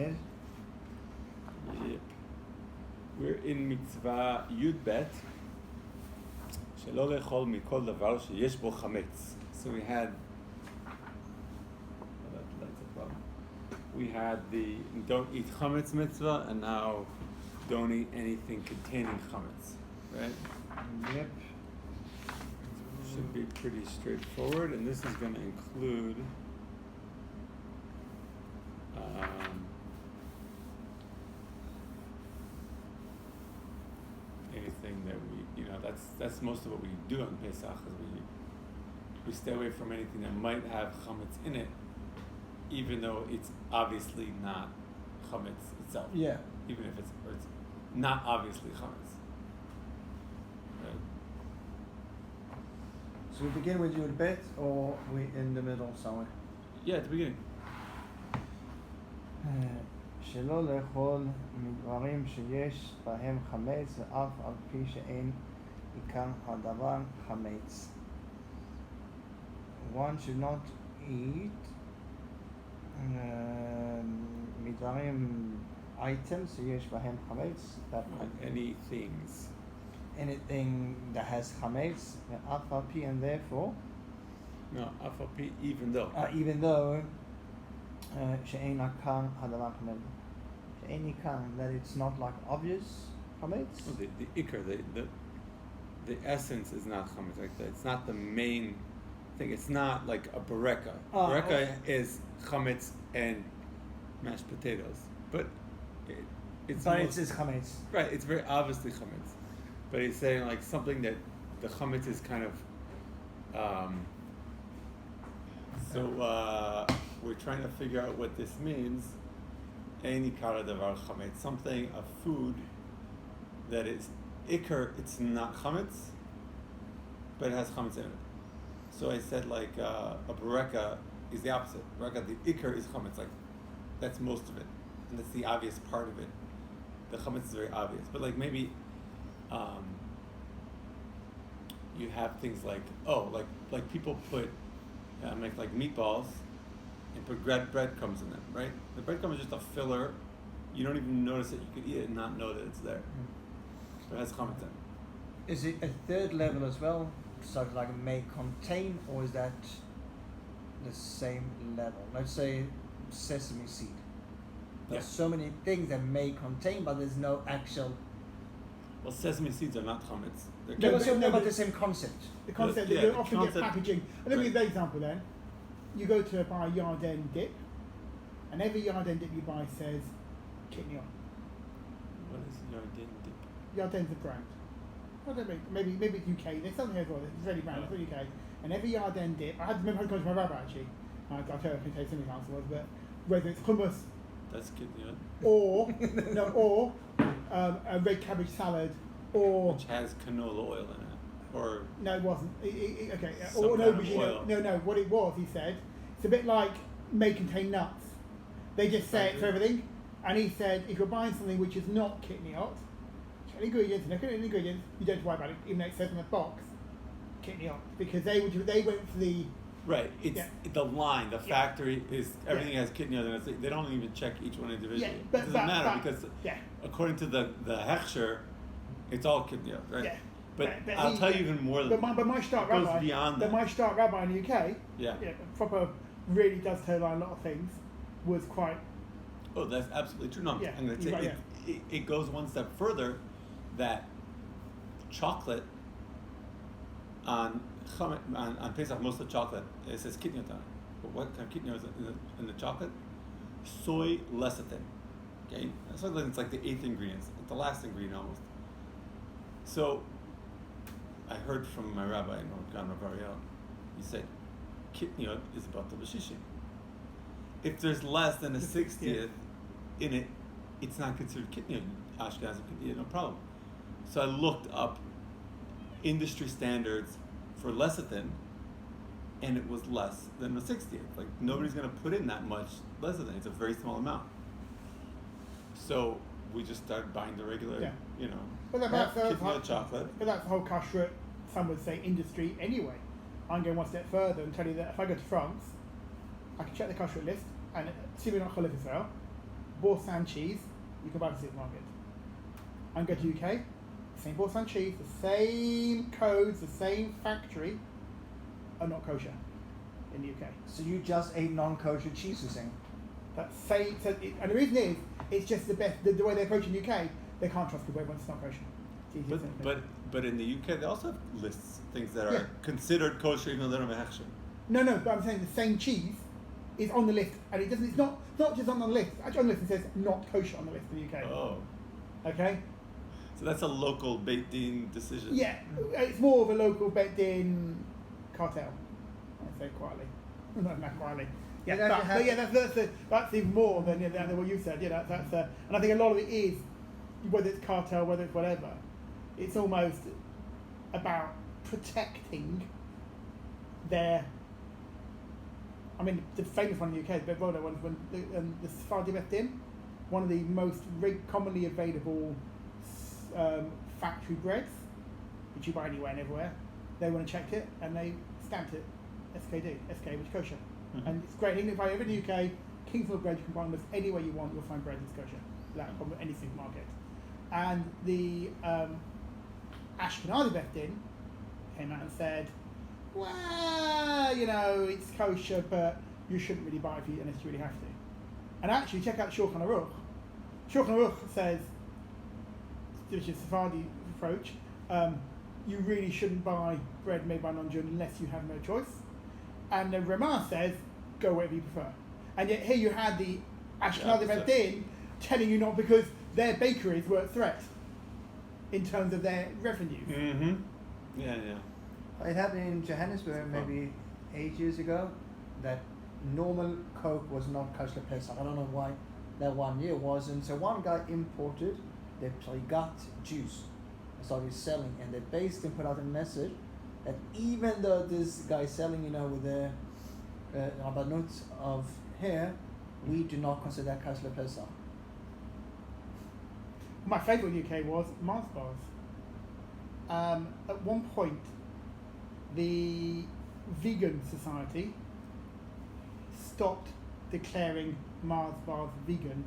Yep. We're in mitzvah י"ב שלא לאכול מכל דבר שיש בו חמץ. So we had the don't eat chametz mitzvah, and now don't eat anything containing chametz, right? Yep. Should be pretty straightforward, and this is going to include anything that that's most of what we do on Pesach, is we stay away from anything that might have chametz in it, even though it's obviously not chametz itself. Yeah. Even if it's not obviously chametz. Right. So we begin with י"ב, or we in the middle somewhere? Yeah, at the beginning. שלא לאכול מדברים שיש בהם חמץ ואף על פי שאין עיקר הדבר חמץ. One should not eat מדברים items שיש בהם חמץ, Any things. anything that has chametz, ואף על פי, and therefore, No, אף על פי, even though שאין עיקר הדבר חמץ. שאין עיקר, that it's not like obvious chametz. Well, the ikar, the essence is not chametz, like that. It's not the main thing. It's not like a bereka. Bereka is chametz and mashed potatoes, but it's chametz. Right, it's very obviously chametz. But he's saying like something that the chametz is kind of. We're trying to figure out what this means. Ein ikar davar chametz, something, a food that is ikar, it's not chametz, but it has chametz in it. So I said like a bereka is the opposite. Bereka, the ikar is chametz, like that's most of it, and that's the obvious part of it. The chametz is very obvious, but like maybe you have things like like people put make like meatballs and put breadcrumbs in them, right? The breadcrumb is just a filler. You don't even notice it. You could eat it and not know that it's there. So it has chametz in it. Is it a third level as well? So like may contain, or is that the same level? Let's say sesame seed. There's so many things that may contain, but there's no actual. Well, sesame seeds are not chametz. But the same concept. The concept that you often get packaging. Let me give you an example then. You go to buy a Yarden dip, and every Yarden dip you buy says Kitniot. What is Yarden dip? Yarden's a brand. I don't know, maybe it's UK. There's something as well. It's really brand. It's really UK. And every Yarden dip, I had to remember how to go to my rabbi actually. I'll tell you who something else was, but whether it's hummus. That's Kitniot. Or a red cabbage salad, or which has canola oil in it. Or no, it wasn't. Okay. Or no. What it was, he said, it's a bit like may contain nuts. They just say it for everything. And he said, if you're buying something which is not Kitniot, check the ingredients. Look at the ingredients. You don't have to worry about it, even though it says on the box Kitniot, because they went for the right. It's the line. The factory is everything has Kitniot in it. They don't even check each one individually. It doesn't matter because according to the hechsher, it's all Kitniot, right? Yeah. But I'll tell you even more than but my start rabbi, beyond that. My start rabbi in the UK, proper really does tell a lot of things, was quite. Oh, that's absolutely true. No, I'm going to say it goes one step further, that chocolate on Pesach, most of the chocolate, it says Kitniot on it. But what kind of Kitniot is in the chocolate? Soy lecithin. Okay, that's why it's like the 8th ingredient, the last ingredient almost. So I heard from my rabbi in Rav Ariel, he said, Kitniot is about the b'shishim. If there's less than a 60th in it, it's not considered Kitniot. Ashkenazim Kitniot, no problem. So I looked up industry standards for lecithin, and it was less than a 60th. Like nobody's going to put in that much lecithin. It's a very small amount. So we just started buying the regular, But Kitniot chocolate. But that's the whole kashrut, some would say, industry anyway. I'm going one step further and tell you that if I go to France, I can check the kashrut list, and assuming not Cholif Israel, Boursin cheese you can buy from the supermarket. And go to UK, same Boursin cheese, the same codes, the same factory, are not kosher in the UK. So you just ate non-kosher cheese, you're saying? And the reason is, it's just the best, the way they approach in the UK, they can't trust people when it's not kosher. But in the UK, they also have lists things that are considered kosher even though they don't have hechsher. No, but I'm saying the same cheese is on the list, and it's not just on the list. Actually, on the list it says not kosher on the list in the UK. Oh. Okay. So that's a local Beit Din decision. Yeah, it's more of a local Beit Din cartel. I say quietly, not quietly. Yeah, that's even more than what you said. Yeah, that's and I think a lot of it is, whether it's cartel, whether it's whatever, it's almost about protecting their. I mean, the famous one in the UK, the well known one, when the Sephardi Beit Din, one of the most commonly available factory breads, which you buy anywhere and everywhere. They went and checked it and they stamped it SKD, SK, which is kosher. Mm-hmm. And it's great. Even if I ever in the UK, Kingsford bread, you can buy almost anywhere you want, you'll find bread that's kosher, like from any supermarket. And the Ashkenazi Beit Din came out and said, well, it's kosher, but you shouldn't really buy it unless you really have to. And actually, check out Shulchan Aruch. Shulchan Aruch says, which is Sephardi approach, you really shouldn't buy bread made by non-Jew unless you have no choice. And the Ramah says, go wherever you prefer. And yet here you had the Ashkenazi Beit Din telling you not, because their bakeries were at threat in terms of their revenues. Mm-hmm. Yeah. It happened in Johannesburg maybe 8 years ago that normal Coke was not kosher Pesach. I don't know why that 1 year wasn't. So one guy imported the pligat juice and started selling, and they basically put out a message that even though this guy is selling, with the rabanut of hair, we do not consider that kosher Pesach. My favourite in the UK was Mars bars. At one point, the vegan society stopped declaring Mars bars vegan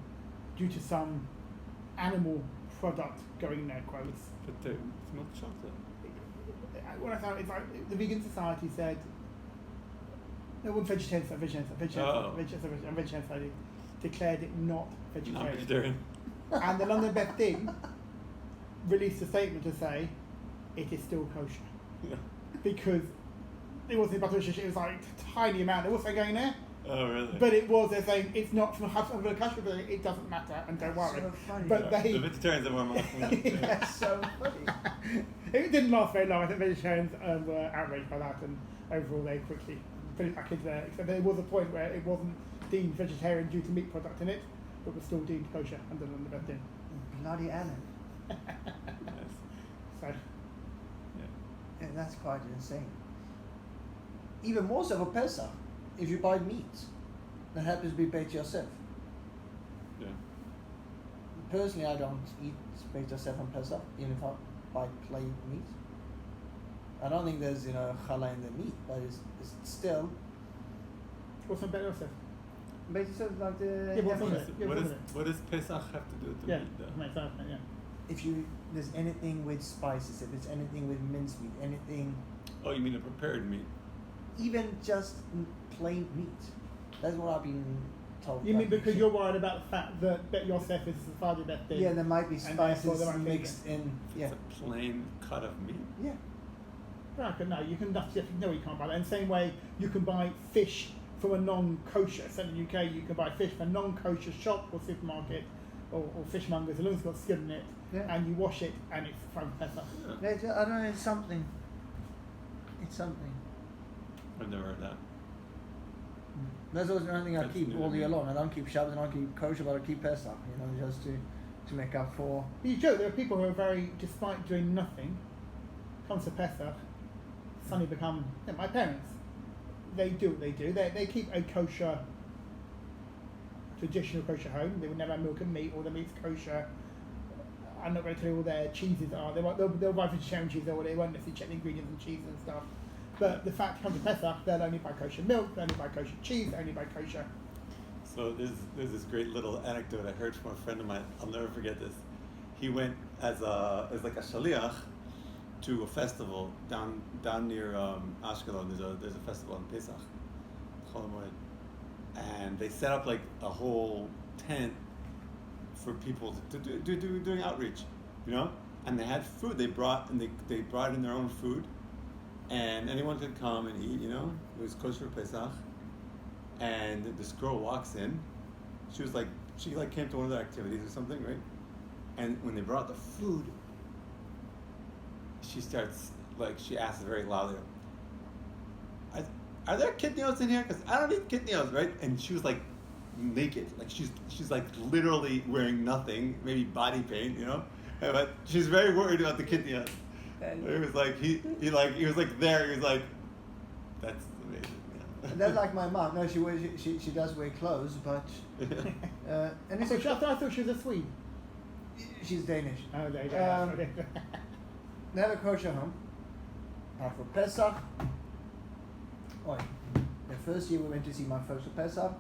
due to some animal product going in their quotes. But it's milk chocolate. What I found, it's like the vegan society said, no, vegetarian society declared it not vegetarian. Not vegetarian. And the London Beit Din released a statement to say it is still kosher. Yeah. Because it wasn't butter shish, it was like a tiny amount. There was something going there. Oh, really? But they're saying it's not from the kosher, but it doesn't matter, and don't worry. So funny. But the vegetarians are more mindful. That's so funny. It didn't last very long. I think vegetarians were outraged by that, and overall they quickly put it back into there. Except there was a point where it wasn't deemed vegetarian due to meat product in it, but was still deemed kosher under the Beit Din. Bloody Anna. Yes. So. Yeah, that's quite insane. Even more so for Pesach, if you buy meat that happens to be Beit Yosef. Yeah. Personally, I don't eat Beit Yosef on Pesach, even if I buy plain meat. I don't think there's challah in the meat, but it's still. What's on Beit Yosef? Beit Yosef is like the. What does Pesach have to do with the meat, though? Yeah. If there's anything with spices, if there's anything with mincemeat, anything. Oh, you mean a prepared meat? Even just plain meat. That's what I've been told. You mean because you're worried about the fact that Beit Yosef is the Sephardi Beit Din? Yeah, there might be spices mixed in. Yeah. It's a plain cut of meat? Yeah. No, you can. No, you can't buy that. In the same way, you can buy fish from a non-kosher. So in the UK, you can buy fish from a non-kosher shop or supermarket or fishmongers, as long as it's got skin in it, and you wash it, and it's from Pesach. Yeah. I don't know. It's something. I've never heard that. That's always the only thing I keep all year long. I don't keep Shabbat, I don't keep kosher, but I keep Pesach, just to make up for. You joke, there are people who are despite doing nothing, comes to Pesach, suddenly become, my parents, they do what they do. They keep a kosher, traditional kosher home. They would never have milk and meat, or the meat's kosher. I'm not going to tell you all their cheeses are. They'll buy vegetarian cheese, or they won't necessarily check the ingredients and cheese and stuff. But the fact comes to Pesach, they'll only buy kosher milk, they'll only buy kosher cheese, they'll only buy kosher. So there's this great little anecdote I heard from a friend of mine. I'll never forget this. He went as like a shaliach to a festival down near Ashkelon. There's a festival on Pesach, Chol Hamoed, and they set up like a whole tent for people to doing outreach, you know. And they had food. They brought in their own food, and anyone could come and eat. You know, it was kosher Pesach. And this girl walks in. She came to one of their activities or something, right? And when they brought the food, she asks very loudly, "Are there Kitniots in here? Because I don't eat Kitniots, right?" And she was like naked, like she's like literally wearing nothing, maybe body paint, you know. But she's very worried about the Kitniot. It was like he was like there. He was like, "That's amazing." And that's like my mom. No, she does wear clothes, but and it's I thought she was a Swede. She's Danish. Oh, there you go. They have a kosher home. For Pesach, the first year we went to see my folks for Pesach,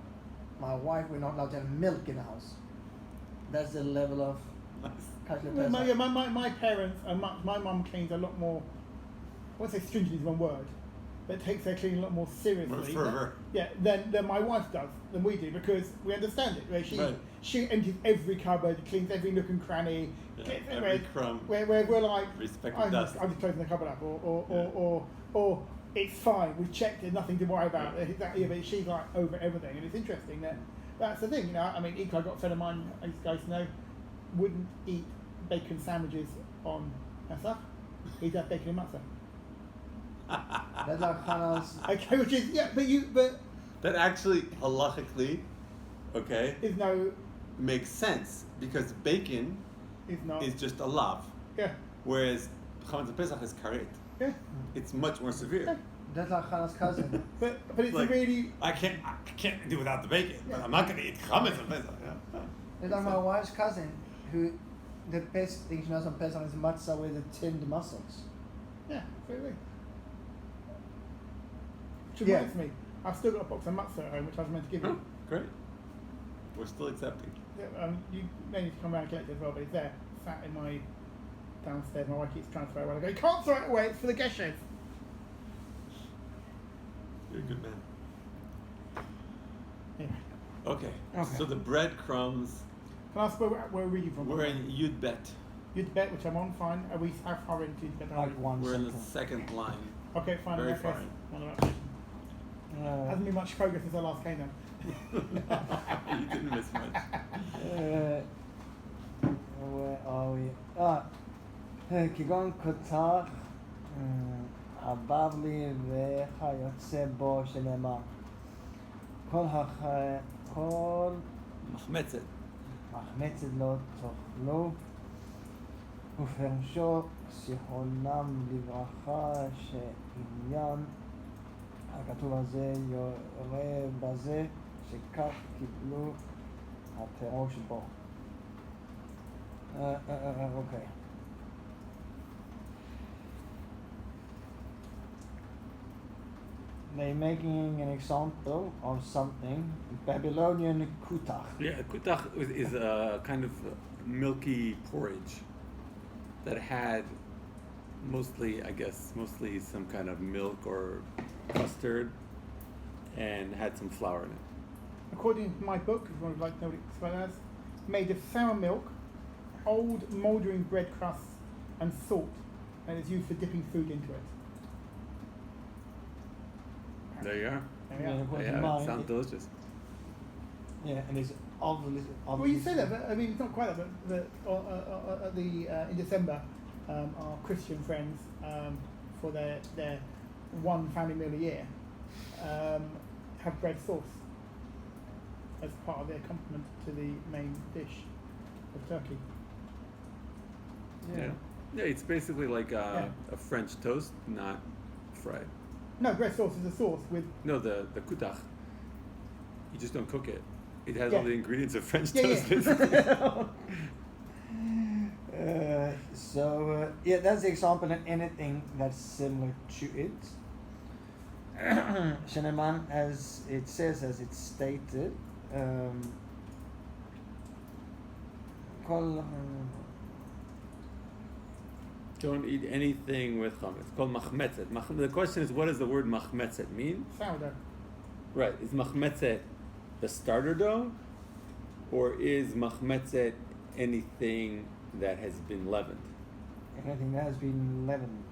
my wife, we're not allowed to have milk in the house. That's the level of kashrut Pesach. My parents, my mum cleans a lot more, I won't say stringent is one word, but takes their cleaning a lot more seriously. More fervor. Than my wife does, than we do, because we understand it. Right? She empties every cupboard, cleans every nook and cranny, gets every crumb. Where we're like, I'm dust. just closing the cupboard up, or it's fine, we've checked, there's nothing to worry about. Exactly, but she's like over everything, and it's interesting that's the thing, you know. I mean, I got a friend of mine, I used to know, wouldn't eat bacon sandwiches on Pesach. He'd have bacon in matzah. That's like Hannah's. Okay, which is but that actually halachically, okay, is no makes sense because bacon is just a lav. Yeah. Whereas chametz Pesach is kzait. Yeah. It's much more severe. Yeah. That's like Hannah's cousin. but it's like, really. I can't do without the bacon, but I'm not going to eat chametz Pesach. Yeah. It's like my wife's cousin, who the best thing she knows on Pesach is matzah with the tinned mussels. Yeah, really. Which reminds me, I've still got a box of matzah at home, which I was meant to give you. Great. We're still accepting. Yeah, you may need to come around and collect it as well, but it's there, sat in my downstairs. My wife keeps trying to throw it away. I go, you can't throw it away, it's for the geshes. You're a good man. Anyway. Okay. So the breadcrumbs. Can I ask where we're reading from? We're in Yud Bet. Yud Bet, which I'm on, fine. Are we how far into Yud Bet? We're in the second line. Okay, fine. Very far in. Hasn't been much progress since I last came down. You didn't miss much. Where are we? כגון כותח, הבבלי וכיוצא בו שנאמר. כל מחמצת לא תאכלו, ופירושו זיכרונם לברכה שעניין הכתוב הזה יורה בזה שכך קיבלו הפירוש בו. Okay. They're making an example of something. Babylonian Kutach. Yeah, Kutach is a kind of milky porridge that had mostly some kind of milk or custard and had some flour in it. According to my book, if you would like to know what it's spelled as, made of sour milk, old mouldering bread crusts, and salt, and is used for dipping food into it. There you are. Yeah, it sounds delicious. Yeah, and it's obviously. Well, you say that, but I mean, it's not quite that. But in December, our Christian friends, for their one family meal a year, have bread sauce as part of their accompaniment to the main dish of turkey. Yeah, it's basically like a French toast, not fried. No, bread sauce is a sauce with... No, the kutach. You just don't cook it. It has all the ingredients of French toast. That's the example of anything that's similar to it. Sheneman, as it says, as it's stated, Don't eat anything with chametz. It's called machmetzet. The question is, what does the word machmetzet mean? Sourdough. Right. Is machmetzet the starter dough, or is machmetzet anything that has been leavened? Anything that has been leavened.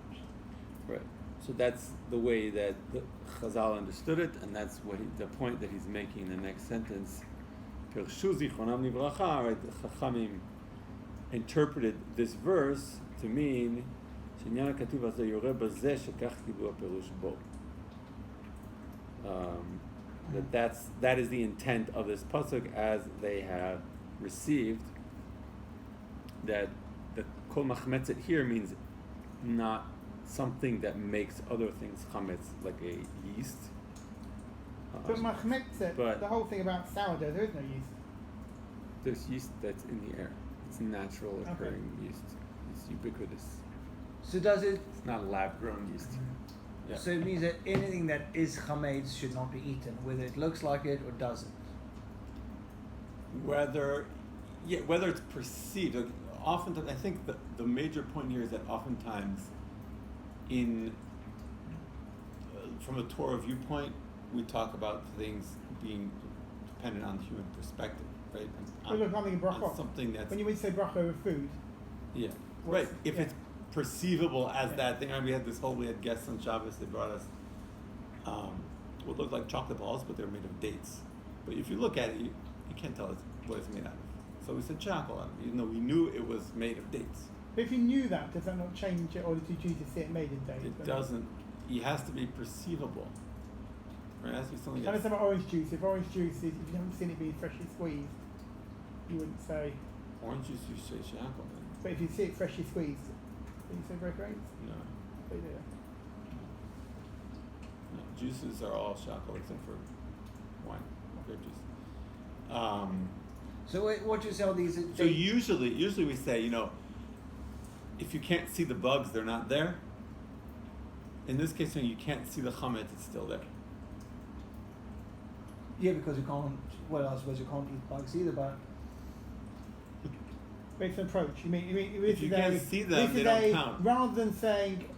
Right. So that's the way that the Chazal understood it, and that's the point that he's making in the next sentence. Pirshu zichronam livracha, right? The Chachamim interpreted this verse to mean שעניין הכתוב הזה יורה בזה שכך קיבלו הפירוש בו. That is the intent of this pasuk as they have received. That the kol machmetzet here means not something that makes other things chametz, like a yeast. But machmetzet, the whole thing about sourdough, there is no yeast. There's yeast that's in the air. It's natural occurring yeast. It's ubiquitous. So does it? It's not lab-grown yeast. Yeah. So it means that anything that is hametz should not be eaten, whether it looks like it or doesn't. Whether it's perceived. Like, oftentimes, I think the major point here is that oftentimes, from a Torah viewpoint, we talk about things being dependent on the human perspective, right? On something that's... When you say bracha over food... Yeah, right. If it's perceivable as that thing, we had guests on Shabbos, they brought us what looked like chocolate balls, but they were made of dates. But if you look at it, you can't tell what it's made out of. So we said chocolate, even though we knew it was made of dates. But if you knew that, does that not change it, or did you choose to see it made in dates? It doesn't. It has to be perceivable. Right? It has to be something. And it's about orange juice. If orange juice is, if you haven't seen it being freshly squeezed, you wouldn't say. Orange juice, you say shackle. But if you see it freshly squeezed, do you say break rates? No. They do. No, juices are all shackle except for wine, grape juice. So what you say all these? So usually we say, if you can't see the bugs, they're not there. In this case, when you can't see the chametz, it's still there. Yeah, because you can't. Well, I suppose you can't eat bugs either, but. It's an approach. You mean if you can't see them, they don't count. Rather than saying,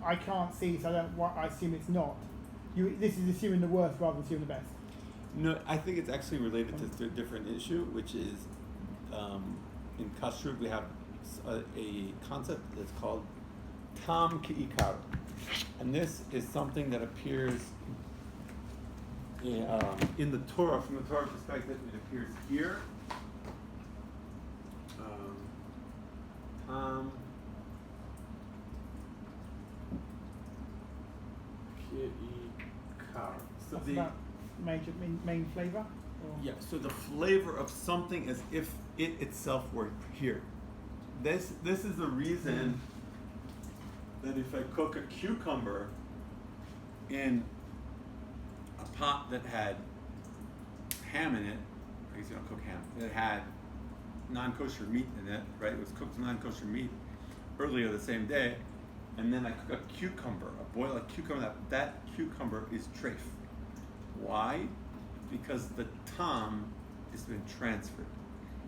I can't see, so I assume it's not. This is assuming the worst rather than assuming the best. No, I think it's actually related to a different issue, which is in kashrut we have a concept that's called ka'ikar, and this is something that appears in the Torah. From the Torah perspective, it appears here. So the main flavor? Yeah, so the flavor of something as if it itself were here. This is the reason that if I cook a cucumber in a pot that had ham in it, I guess you don't cook ham, that had non-kosher meat in it, right? It was cooked non-kosher meat earlier the same day, and then I cook a cucumber, boil a cucumber, that cucumber is treif. Why? Because the tam has been transferred.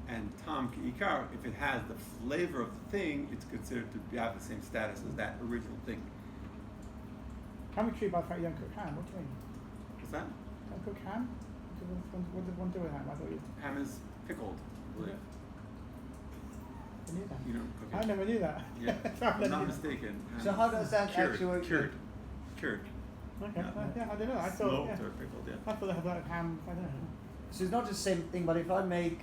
And tam ka'ikar, if it has the flavor of the thing, it's considered to have the same status as that original thing. Ham is treated by the fact you don't cook ham. What do you mean? What's that? Don't cook ham? What does one do with ham? I thought you... Ham is pickled, I believe. I knew that. You don't cook it. I never knew that. Yeah. If I'm not mistaken. So how does that actually work? Cured. Okay. Yeah, I don't know. I thought. Smoked or pickled, yeah. I thought they had like ham. I don't know. So it's not the same thing, but if I make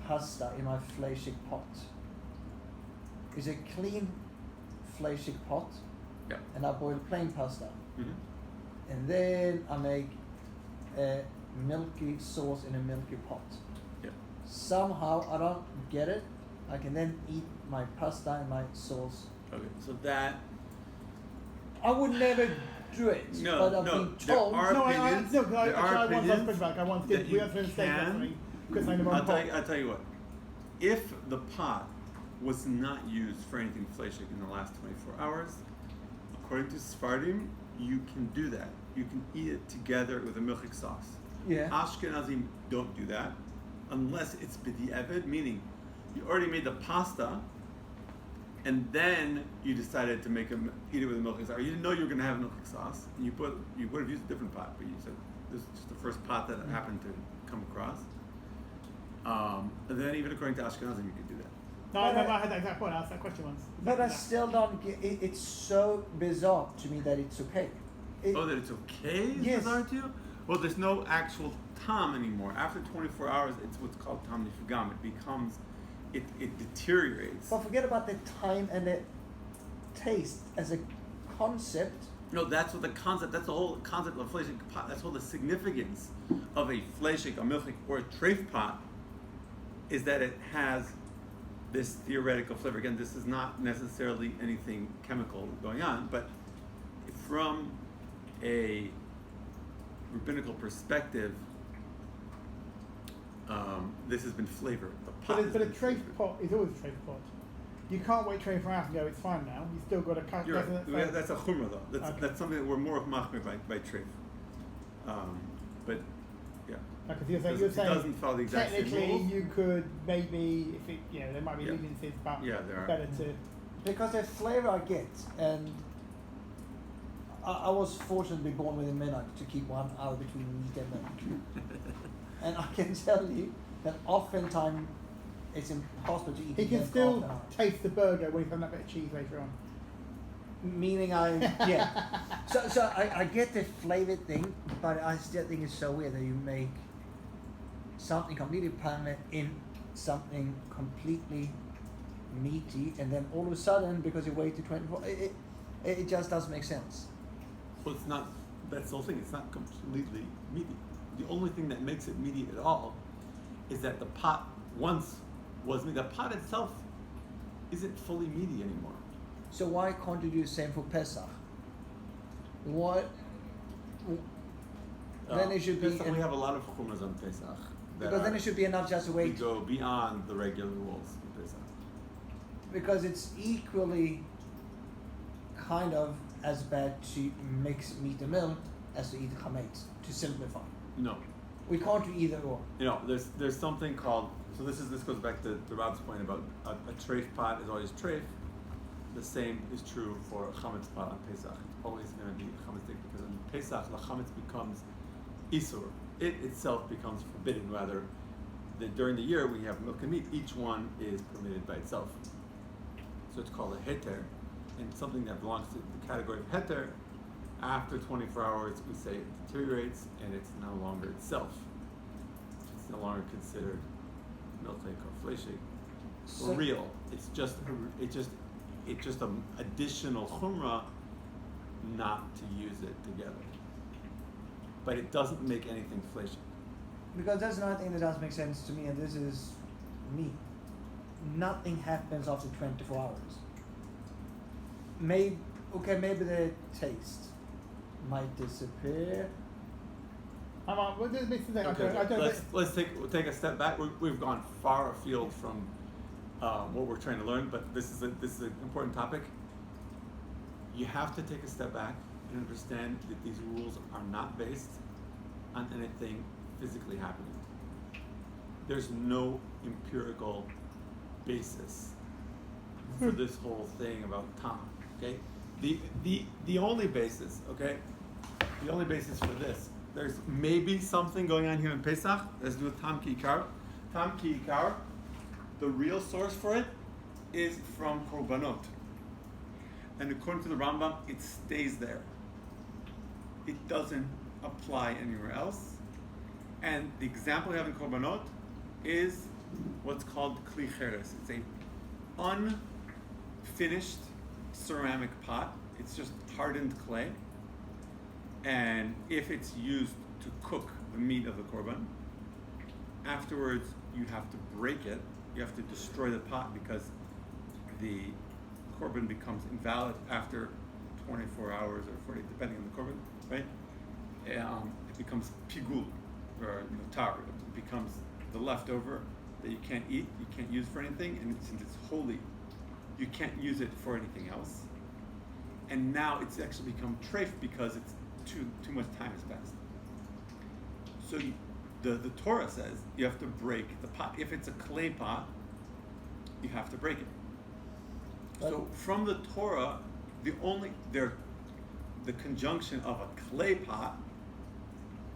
pasta in my fleshig pot, is a clean fleshig pot, Yeah. and I boil plain pasta, Mm-hmm. and then I make a milky sauce in a milky pot. Yeah. Somehow I don't get it. I can then eat my pasta and my sauce. Okay, so that... I would never do it, but I've been told. There are opinions I once that did. you We have to mistake because I know I'll tell you what. If the pot was not used for anything fleshig in the last 24 hours, according to Sephardim, you can do that. You can eat it together with a milchig sauce. Yeah. Ashkenazim don't do that unless it's b'di'evid, meaning you already made the pasta and then you decided to eat it with a milchig sauce. Or you didn't know you were going to have a milchig sauce, and you would have used a different pot, but you said this is just the first pot that happened to come across. And then even according to Ashkenazim, you could do that. No, I had that exact point. I asked that question once. But I still don't get it. It's so bizarre to me that it's okay. That it's okay is yes. bizarre to you? Well, there's no actual tam anymore. After 24 hours, it's what's called tam nifgam. It deteriorates. But forget about the time and the taste as a concept. No, that's what the concept. That's the whole concept of a fleshig pot. That's all the significance of a fleshig, a milchig, or a treif pot, is that it has this theoretical flavor. Again, this is not necessarily anything chemical going on, but from a rabbinical perspective, this has been flavored. The pot but a treif pot is always a treif pot. You can't wait 24 hours and go, it's fine now. You still got to cut. That's a chumrah though. That's something that we're more machmir by treif. But yeah. Because you're saying it doesn't follow the exact same technically rules. you could maybe, if it, there might be leniencies, but there are. better to. Because the flavor I get, and I was fortunate to be born with a minhag to keep 1 hour between meat and milk. And I can tell you that oftentimes it's impossible to eat. He can still taste the burger when he's having that bit of cheese later on. Meaning So I get the flavor thing, but I still think it's so weird that you make something completely plain in something completely meaty, and then all of a sudden, because you waited 24, it just doesn't make sense. Well, it's not. That's the whole thing. It's not completely meaty. The only thing that makes it meaty at all is that the pot once was meaty. The pot itself isn't fully meaty anymore. So why can't you do the same for Pesach? What? Then it should be. Pesach, we have a lot of chumras on Pesach. Because then it should be enough just to wait. We go beyond the regular rules of Pesach. Because it's equally kind of as bad to mix meat and milk as to eat hametz, to simplify. No. We can't do either or. There's something called, so this goes back to Rob's point about a treif pot is always treif. The same is true for a chametz pot on Pesach. It's always going to be chametz because on Pesach the chametz becomes isur. It itself becomes forbidden. Rather, during the year we have milk and meat. Each one is permitted by itself. So it's called a heter, and something that belongs to the category of heter. After 24 hours, we say it deteriorates and it's no longer itself. It's no longer considered milchig or fleshig or real. It's just an additional chumrah not to use it together. But it doesn't make anything fleshig. Because that's another thing that doesn't make sense to me, and this is me. Nothing happens after 24 hours. Maybe the taste might disappear. Let's take a step back. We've gone far afield from what we're trying to learn, but this is an important topic. You have to take a step back and understand that these rules are not based on anything physically happening. There's no empirical basis for this whole thing about time. Okay, the only basis. Okay, the only basis for this. There's maybe something going on here in Pesach. Let's do with tam ka'ikar. Tam ka'ikar. The real source for it is from korbanot, and according to the Rambam, it stays there. It doesn't apply anywhere else. And the example we have in korbanot is what's called kli cheres. It's a unfinished ceramic pot. It's just hardened clay. And if it's used to cook the meat of the korban, afterwards you have to break it. You have to destroy the pot because the korban becomes invalid after 24 hours or 40, depending on the korban, right? It becomes pigul, or tar. It becomes the leftover that you can't eat, you can't use for anything, and since it's holy, you can't use it for anything else. And now it's actually become treif because it's too much time has passed. So the Torah says you have to break the pot. If it's a clay pot, you have to break it. So from the Torah, the conjunction of a clay pot,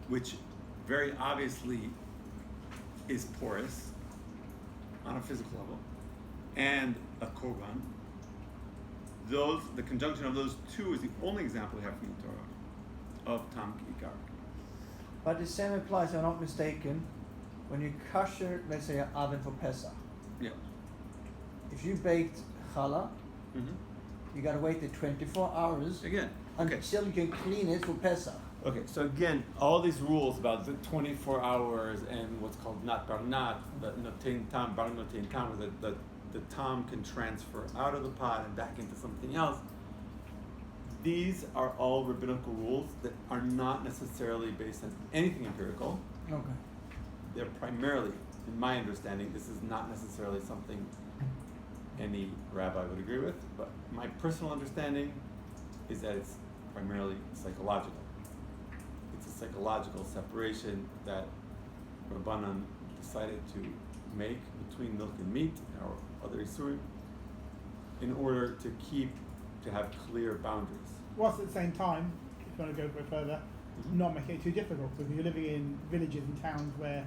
which very obviously is porous on a physical level, and a korban, the conjunction of those two is the only example we have from the Torah of tam k'ikar. But the same applies, if I'm not mistaken, when you kosher, let's say, an oven for Pesach. Yeah. If you baked challah, you gotta wait the 24 hours Again, okay. until you can clean it for Pesach. Okay, so again, all these rules about the 24 hours and what's called not bar not, the notein tam, bar notein tam, where the tam can transfer out of the pot and back into something else. These are all rabbinical rules that are not necessarily based on anything empirical. Okay. They're primarily, in my understanding, this is not necessarily something any rabbi would agree with, but my personal understanding is that it's primarily psychological. It's a psychological separation that Rabbanan decided to make between milk and meat or other isurim in order to have clear boundaries. Whilst at the same time, if you want to go a bit further, not making it too difficult. Because you're living in villages and towns where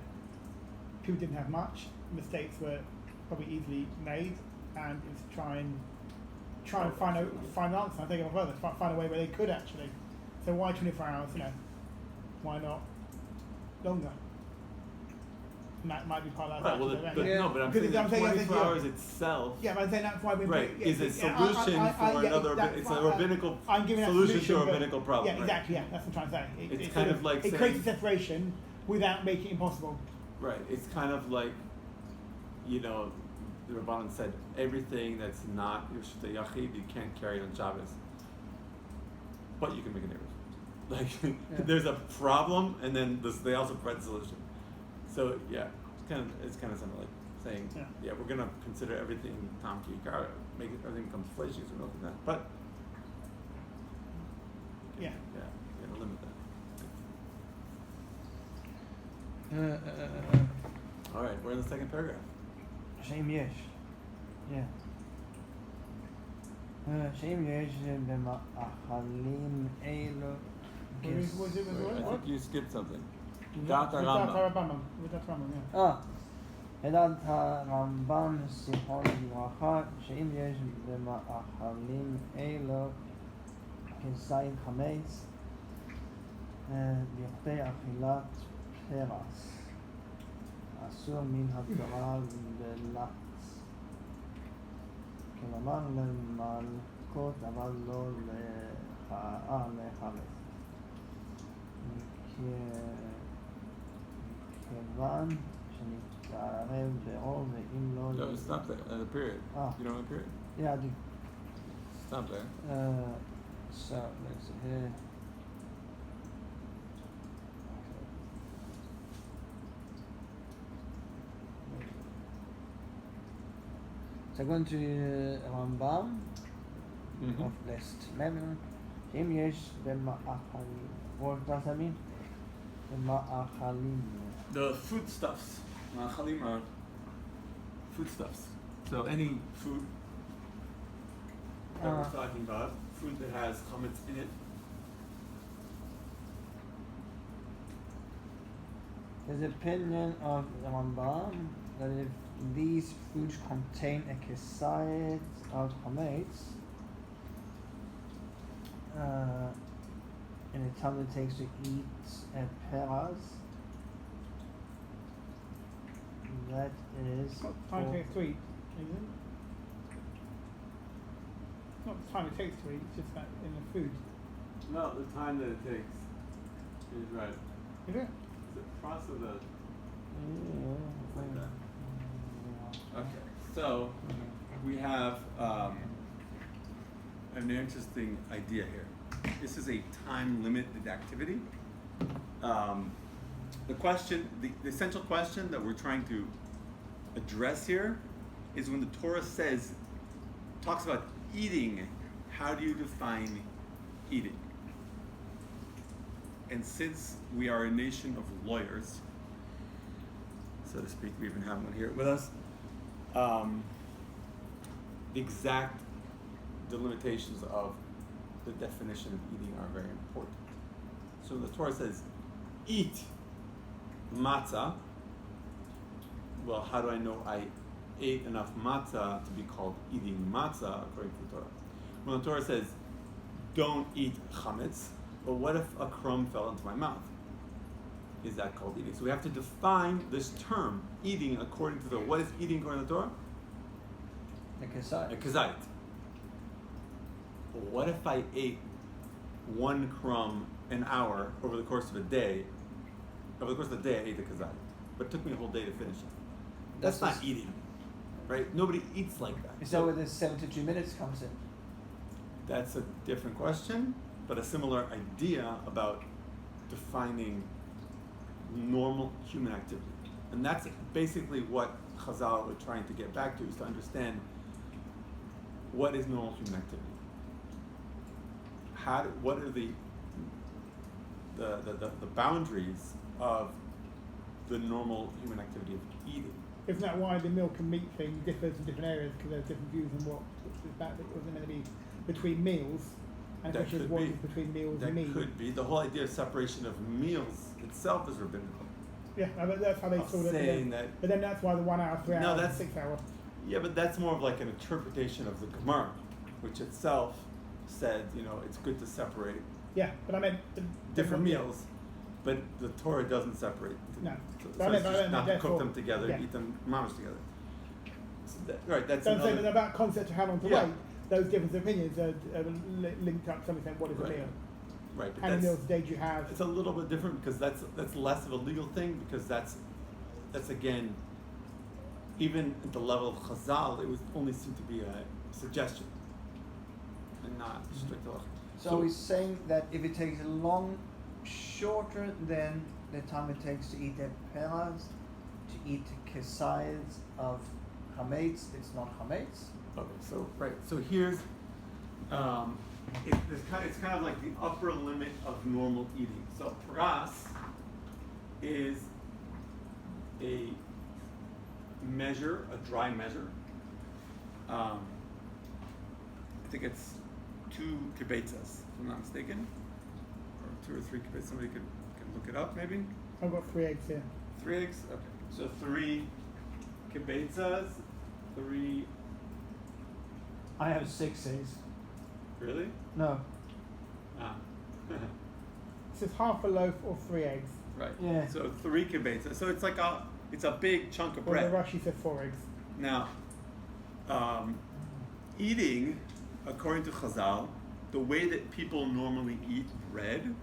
people didn't have much, mistakes were probably easily made, and it's try and find an answer. I think it further, find a way where they could actually. So why 24 hours? Why not longer? And that might be part of that. But I'm saying that 24 hours itself. Yeah, but I'm saying that's why we is a solution for another. It's a rabbinical solution to a rabbinical problem. Yeah, exactly. Yeah, that's what I'm trying to say. It's kind of like it creates a separation without making it impossible. Right. It's kind of like, the Rabbanan said everything that's not Yershut Yachid you can't carry on Shabbos, but you can make a neighborhood. There's a problem, and then they also provide the solution. So it's kind of something like saying, we're gonna consider everything tam k'ikar, make it everything becomes fleshy, so milk and that. But you gotta limit that. All right, we're in the second paragraph. שאם יש, שאם יש במאכלים אלו I think you skipped something. לדעת הרמב"ם, לדעת הרמב"ם זיכרונו לברכה, שאם יש במאכלים אלו כזית חמץ לכדי אכילת פרס, אסור מן התורה בלחץ, כלומר למלכות אבל לא לחמץ. כיוון שנתערב באור ואם לא... No, stop there, at a period. You don't have a period? Yeah, I do. Stop there. So, let's see here. So going to Rambam of list 11. שאם יש במאכלים, what does that mean? במאכלים. The foodstuffs. Ma'achalim are foodstuffs. So any food that we're talking about, food that has hametz in it. There's an opinion of Rambam that if these foods contain a kzait of hametz, and the time it takes to eat peras, that is... It's not the time it takes to eat, is it? It's not the time it takes to eat, it's just that in the food. No, the time that it takes is right. Is it? It's the process of the... like that. Okay, so we have an interesting idea here. This is a time-limited activity. The essential question that we're trying to address here is when the Torah talks about eating, how do you define eating? And since we are a nation of lawyers, so to speak, we even have one here with us, the exact delimitations of the definition of eating are very important. So the Torah says, eat matzah. Well, how do I know I ate enough matzah to be called eating matzah according to the Torah? When the Torah says, don't eat hametz, but what if a crumb fell into my mouth? Is that called eating? So we have to define this term, eating, according to the, what is eating according to the Torah? A kzait. A kzait. What if I ate one crumb an hour over the course of a day? Over the course of the day, I ate the kzait, but it took me a whole day to finish it. That's not eating, right? Nobody eats like that. Is that where the 72 minutes comes in? That's a different question, but a similar idea about defining normal human activity. And that's basically what Chazal were trying to get back to, is to understand what is normal human activity. What are the boundaries of the normal human activity of eating? Isn't that why the milk and meat thing differs in different areas, because there's different views on what is that wasn't meant to be between meals, and the question is what is between meals and meat. That could be. The whole idea of separation of meals itself is rabbinical. Yeah, but that's how they sort it. But then that's why the 1 hour, 3 hours, 6 hours. Yeah, but that's more of like an interpretation of the Gemara, which itself said, it's good to separate. Yeah, but I meant different meals, but the Torah doesn't separate. No, so it's just not to cook them together, eat them mamash together. So right, that's another. I'm saying about concept of how long to wait. Those different opinions are linked up to some extent. What is a meal? Right. How many meals a day do you have? It's a little bit different because that's less of a legal thing, because that's again, even at the level of Chazal, it was only seemed to be a suggestion and not strict law. So he's saying that if it takes shorter than the time it takes to eat the peras, to eat kzait of hametz, it's not hametz. Okay, so here's it's kind of like the upper limit of normal eating. So pras is a measure, a dry measure. I think it's 2 kibetzas, if I'm not mistaken, or 2 or 3 kibetzas. Somebody can look it up, maybe. I've got 3 eggs here. 3 eggs. Okay. So 3 kibetzas, 3. I have 6 eggs. Really? No. Ah. So it's half a loaf or 3 eggs. Right. Yeah. So 3 kibetzas. So it's like it's a big chunk of bread. Well, the Rashi said 4 eggs. Now, eating, according to Chazal, the way that people normally eat bread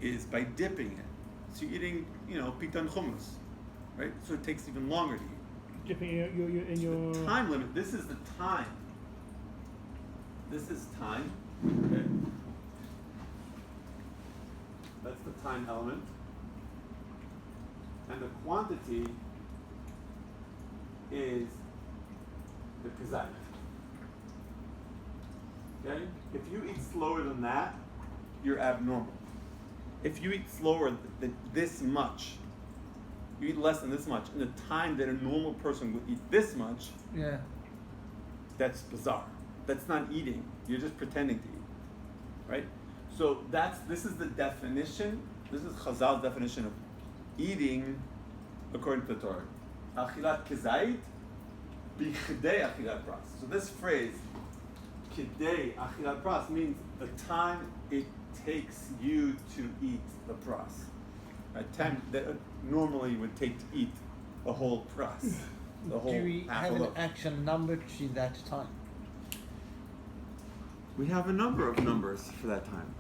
is by dipping it. So you're eating, pitan hummus, right? So it takes even longer to eat. Dipping in your The time limit. This is the time. This is time. Okay. That's the time element. And the quantity is the kzait. Okay? If you eat slower than that, you're abnormal. If you eat slower than this much, you eat less than this much, in the time that a normal person would eat this much, that's bizarre. That's not eating. You're just pretending to eat, right? So this is the definition. This is Chazal's definition of eating according to the Torah. Achilat kzait bichdei achilat pras. So this phrase, kidei achilat pras, means the time it takes you to eat the pras. A time that normally would take to eat a whole pras. The whole Do we half have a an loaf. actual number to that time? We have a number of numbers for that time.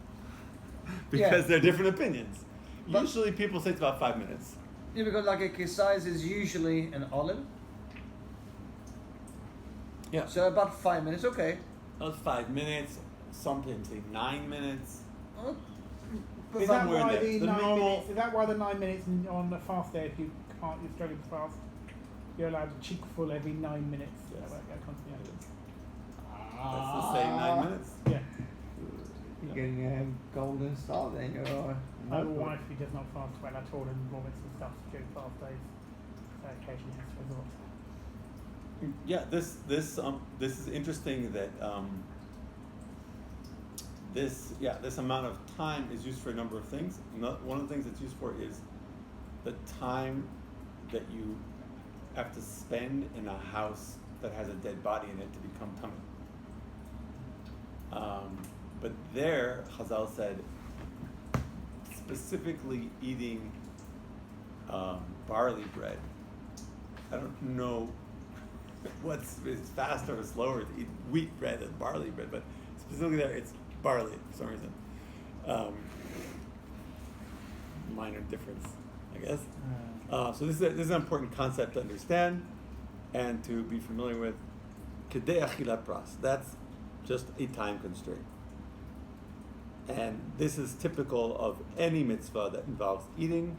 Because there are different opinions. But usually people say it's about 5 minutes. Yeah, because like a kzait is usually an olive. Yeah. So about 5 minutes, okay. Those 5 minutes, some people say 9 minutes. Is that Somewhere why in there. the The 9 normal- minutes? Is that why the 9 minutes on the fast day, if you're struggling to fast, you're allowed a cheek full every 9 minutes? Yes. That comes to the end. That's the same 9 minutes? Yeah. getting golden star, then you're. My wife, who does not fast well at all and vomits and stuff during fast days, so occasionally has to resort. Yeah, this is interesting that this amount of time is used for a number of things. One of the things it's used for is the time that you have to spend in a house that has a dead body in it to become tummy. But there, Chazal said, specifically eating barley bread. I don't know what's faster or slower to eat wheat bread than barley bread, but specifically there, it's barley for some reason. Minor difference, I guess. So this is an important concept to understand and to be familiar with. Kedei achilat pras. That's just a time constraint. And this is typical of any mitzvah that involves eating.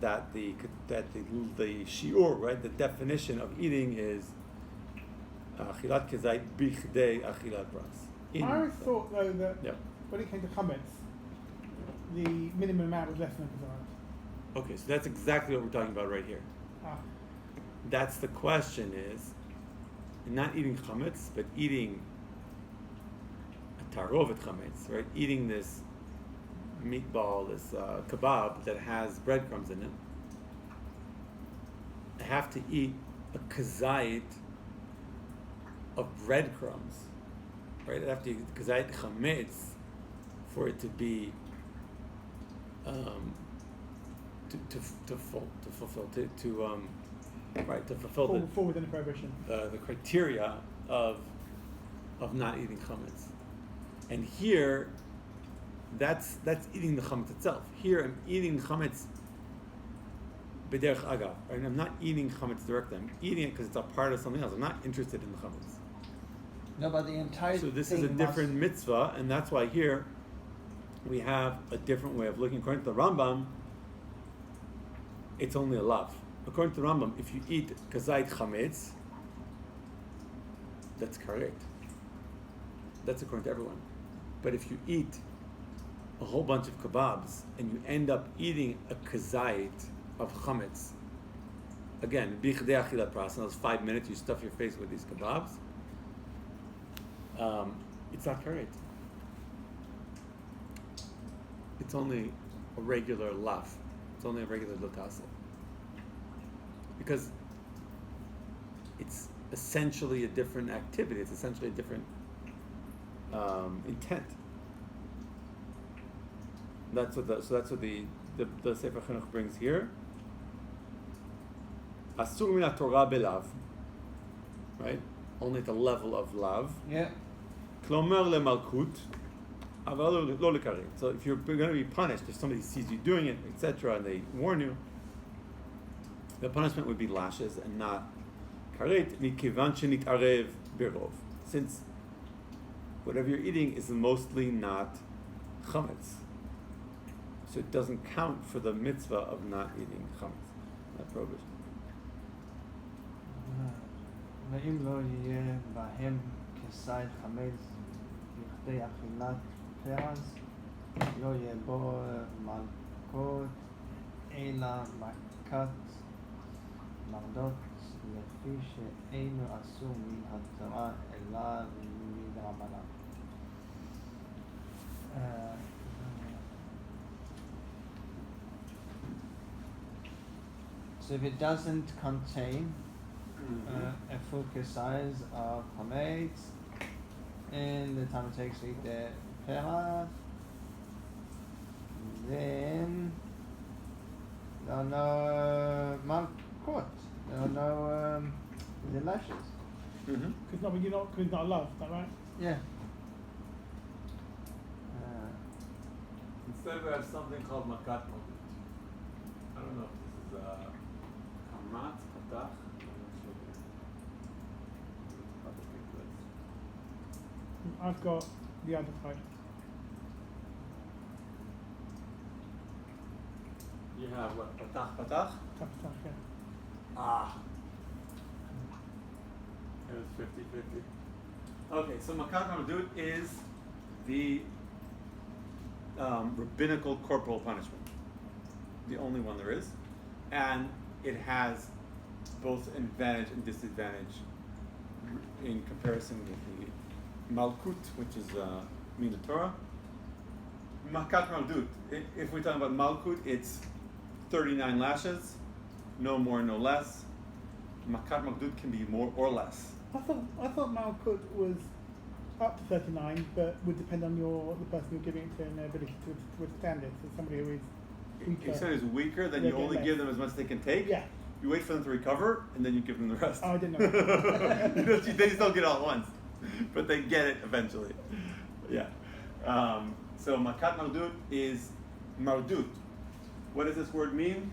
That the shi'ur, right? The definition of eating is achilat kzait bichdei achilat pras. I always thought though that when it came to hametz, the minimum amount was less than a kzait. Okay, so that's exactly what we're talking about right here. That's the question is, not eating hametz, but eating a ta'רוvet hametz, right? Eating this meatball, this kebab that has breadcrumbs in it. I have to eat a kzait of breadcrumbs, right? I have to eat kzait hametz for it to be to fulfill fall within the prohibition. The criteria of not eating chametz. And here, that's eating the chametz itself. Here, I'm eating chametz b'derech agav. Right? I'm not eating chametz directly. I'm eating it because it's a part of something else. I'm not interested in the chametz. No, but the entire. So this is a different mitzvah, and that's why here we have a different way of looking. According to the Rambam, it's only a lav. According to the Rambam, if you eat kzait chametz, that's correct. That's according to everyone. But if you eat a whole bunch of kebabs and you end up eating a kzait of chametz, again, bichdei achilat pras, in those 5 minutes you stuff your face with these kebabs, it's not correct. It's only a regular lav. It's only a regular lotase. Because it's essentially a different activity. It's essentially a different intent. That's what the Sefer Chinuch brings here. Asur min Torah belav, right? Only at the level of lav. Yeah. Klomer lemalkut, aval lo lekaret. So if you're going to be punished, if somebody sees you doing it, etc., and they warn you, the punishment would be lashes and not karet. Mikivan shenitarev birov, since whatever you're eating is mostly not chametz, so it doesn't count for the mitzvah of not eating chametz, that prohibition. ואם לא יהיה בהם כזית חמץ בכדי אכילת פרס, לא יהיה בו מלכות אלא מכת מרדות, לפי שאינו אסור מן התורה אלא מדרבנן. So if it doesn't contain a full size of hametz, and the time it takes to eat the perah, then there are no malkot, there are no the lashes. Because not love, is that right? Yeah. Instead we have something called makat mogut. I don't know if this is hametz, kutach. I've got the other side. You have what? Patach? Patach, yeah. Ah. It was 50-50. Okay, so makat mogut is the rabbinical corporal punishment, the only one there is, and it has both an advantage and disadvantage in comparison with the malkut, which is min Torah. Makat maldut. If we're talking about malkut, it's 39 lashes, no more, no less. Makat maldut can be more or less. I thought malkut was up to 39, but would depend on the person you're giving it to and their ability to withstand it. So somebody who is weaker. If somebody is weaker, then you only give them as much as they can take. Yeah. You wait for them to recover, and then you give them the rest. Oh, I didn't know. They just don't get it all at once, but they get it eventually. Yeah. So makat mardut is mardut. What does this word mean?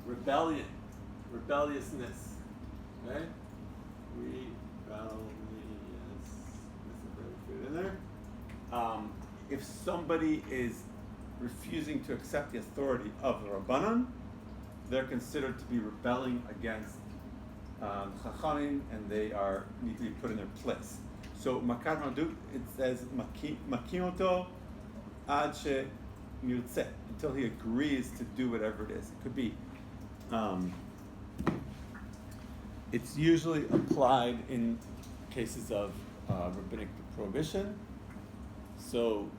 Rebellion, rebelliousness. Okay? Rebellious. Put it in there. If somebody is refusing to accept the authority of the Rabbanan, they're considered to be rebelling against Chachamim, and they need to be put in their place. So makat mardut, it says makimoto ad she יימצא, until he agrees to do whatever it is. It could be. It's usually applied in cases of rabbinic prohibition. So,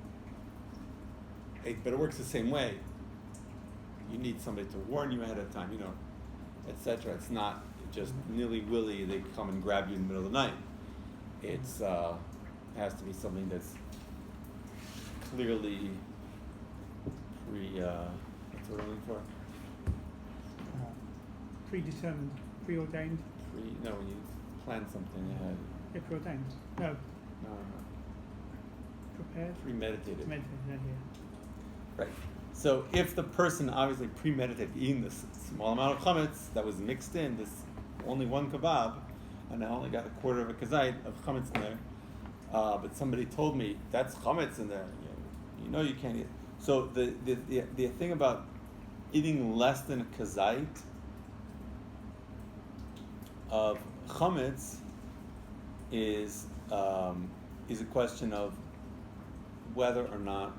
but it works the same way. You need somebody to warn you ahead of time, etc. It's not just nilly-willy, they come and grab you in the middle of the night. It has to be something that's clearly what's the word I'm looking for? Predetermined, preordained. When you plan something ahead. Yeah, preordained. No. No. Prepared. Premeditated. Yeah. Right. So if the person obviously premeditated eating this small amount of hametz that was mixed in, this only one kebab, and I only got a quarter of a kzait of hametz in there, but somebody told me that's hametz in there, you can't eat. So the thing about eating less than a kzait of chametz is a question of whether or not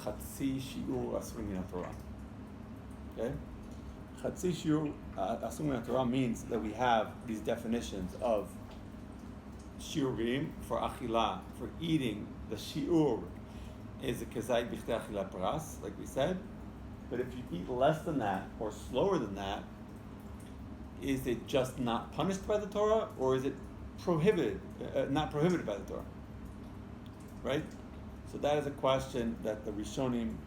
chatzi shi'ur asur min Torah. Okay, chatzi shi'ur asur min Torah means that we have these definitions of shi'urim for achila, for eating. The shi'ur is a kzait b'chtei achila paras, like we said. But if you eat less than that or slower than that, is it just not punished by the Torah, or is it prohibited, not prohibited by the Torah? Right? So that is a question that the Rishonim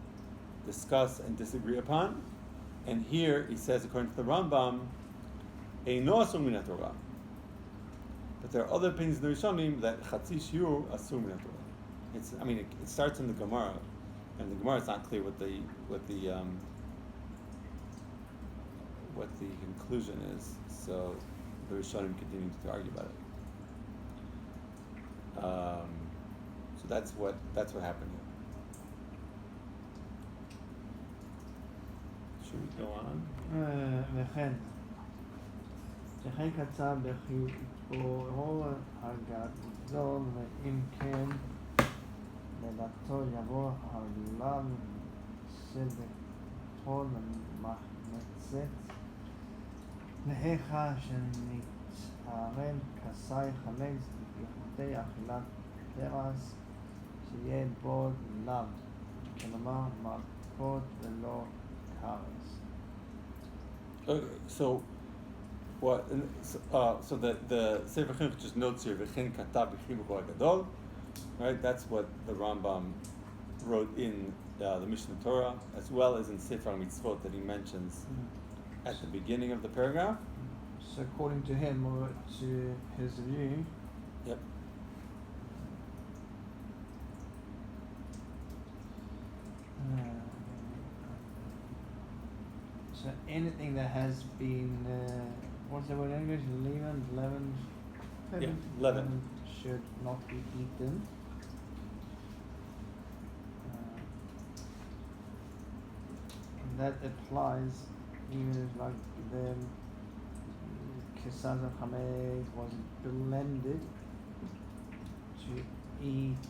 discuss and disagree upon. And here he says, according to the Rambam, Eino asur min Torah. But there are other opinions in the Rishonim that chatzi shiur asur min Torah. It starts in the Gemara, and the Gemara is not clear what the conclusion is. So the Rishonim continue to argue about it. So that's what happened here. Should we go on? וכן כתב בחיבורו הגדול, ואם כן לדעתו יבוא העולם שבכל מחמצת להיכה שנתערם כסאי חמץ בפרטי אכילת פרס שיהיה בו לאו, כלומר מלכות ולא קרס. Okay, so what? So the Sefer Chinuch just notes here v'chen katav b'chibucho hagadol, right? That's what the Rambam wrote in the Mishnah Torah, as well as in Sefer Mitzvot that he mentions at the beginning of the paragraph. So according to him, or to his view, yep. So anything that has been, what's the word in English? Leavened should not be eaten. And that applies even if like the kesaz of hametz was blended to eat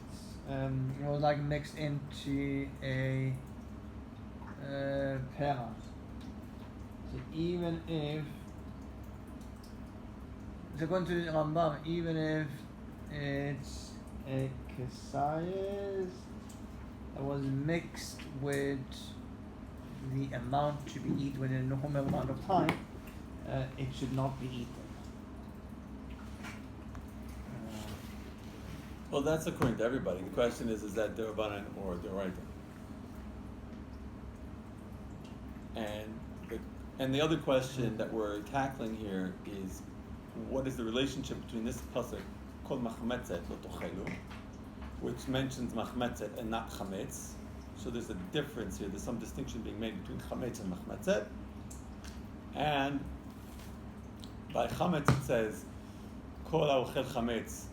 it was like mixed into a pera. So even if, so according to the Rambam, even if it's a kzait that was mixed with the amount to be eaten within a normal amount of time, it should not be eaten. Well, that's according to everybody. The question is that Derabanan or Deraita? And the other question that we're tackling here is, what is the relationship between this pasuk, called hametz lo tochelu, which mentions hametz and not hametz? So there's a difference here. There's some distinction being made between hametz and hametz. And by hametz it says, kol haochel hametz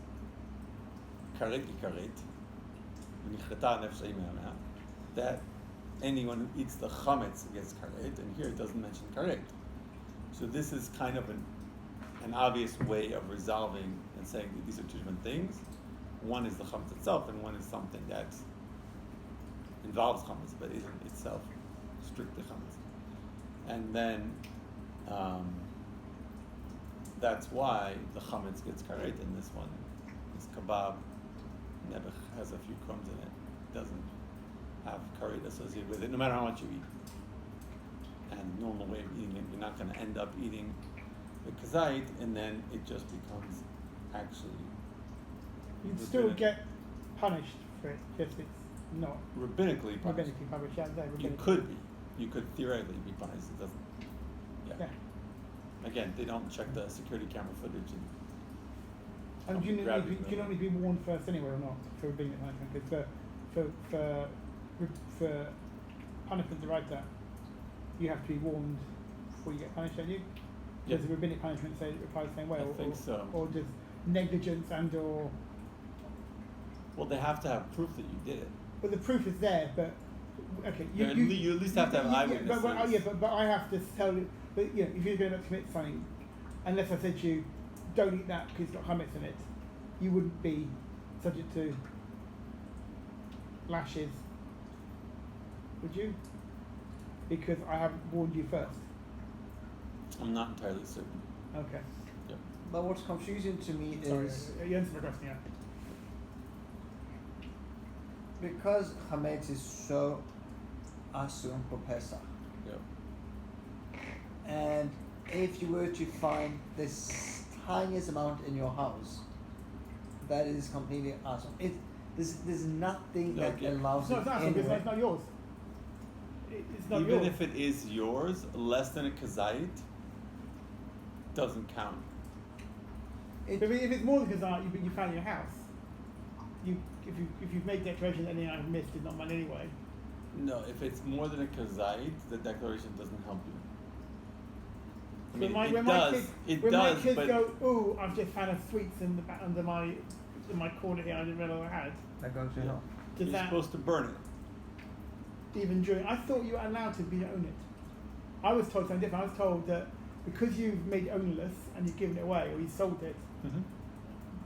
that anyone who eats the chametz gets kzait, and here it doesn't mention kzait. So this is kind of an obvious way of resolving and saying that these are two different things. One is the chametz itself, and one is something that involves chametz but isn't itself strictly chametz. And then that's why the chametz gets kzait in this one. This kebab never has a few crumbs in it. Doesn't have kzait associated with it, no matter how much you eat. And normal way of eating it, you're not going to end up eating the kzait, and then it just becomes actually. You'd still get punished for it, just it's not rabbinically punished. Rabbinically punished, yeah, You could be. You could theoretically be punished. It doesn't. Yeah. Again, they don't check the security camera footage. And do you not need to be warned first anyway or not for being a punishment? Because for punishment to write that, you have to be warned before you get punished, don't you? Yes. Does the rabbinic punishment say it applies the same way? I think so. Or does negligence and or... Well, they have to have proof that you did it. Well, the proof is there, but... Okay, you at least have to have eyewitnesses. But I have to tell you... But, you know, if you're going to commit something, unless I said to you, don't eat that because it's got hametz in it, you wouldn't be subject to lashes, would you? Because I haven't warned you first. I'm not entirely certain. Okay. Yep. But what's confusing to me is you answered my question, yeah. because hametz is so asur for Pesach. Yep. And if you were to find this tiniest amount in your house, that is completely awesome. There's nothing that allows it anyway. It's not yours. It's not Even yours. if it is yours, less than a kzait doesn't count. But if it's more than kzait, you found in your house. If you've made declaration that anything I've missed is not mine anyway. No, if it's more than a kzait, the declaration doesn't help you. I mean, when my kids go, ooh, I've just found a sweets under my corner here, I didn't realize I had. That goes to hell. You're supposed to burn it. Even during, I thought you were allowed to own it. I was told something different. I was told that because you've made it ownerless and you've given it away or you sold it,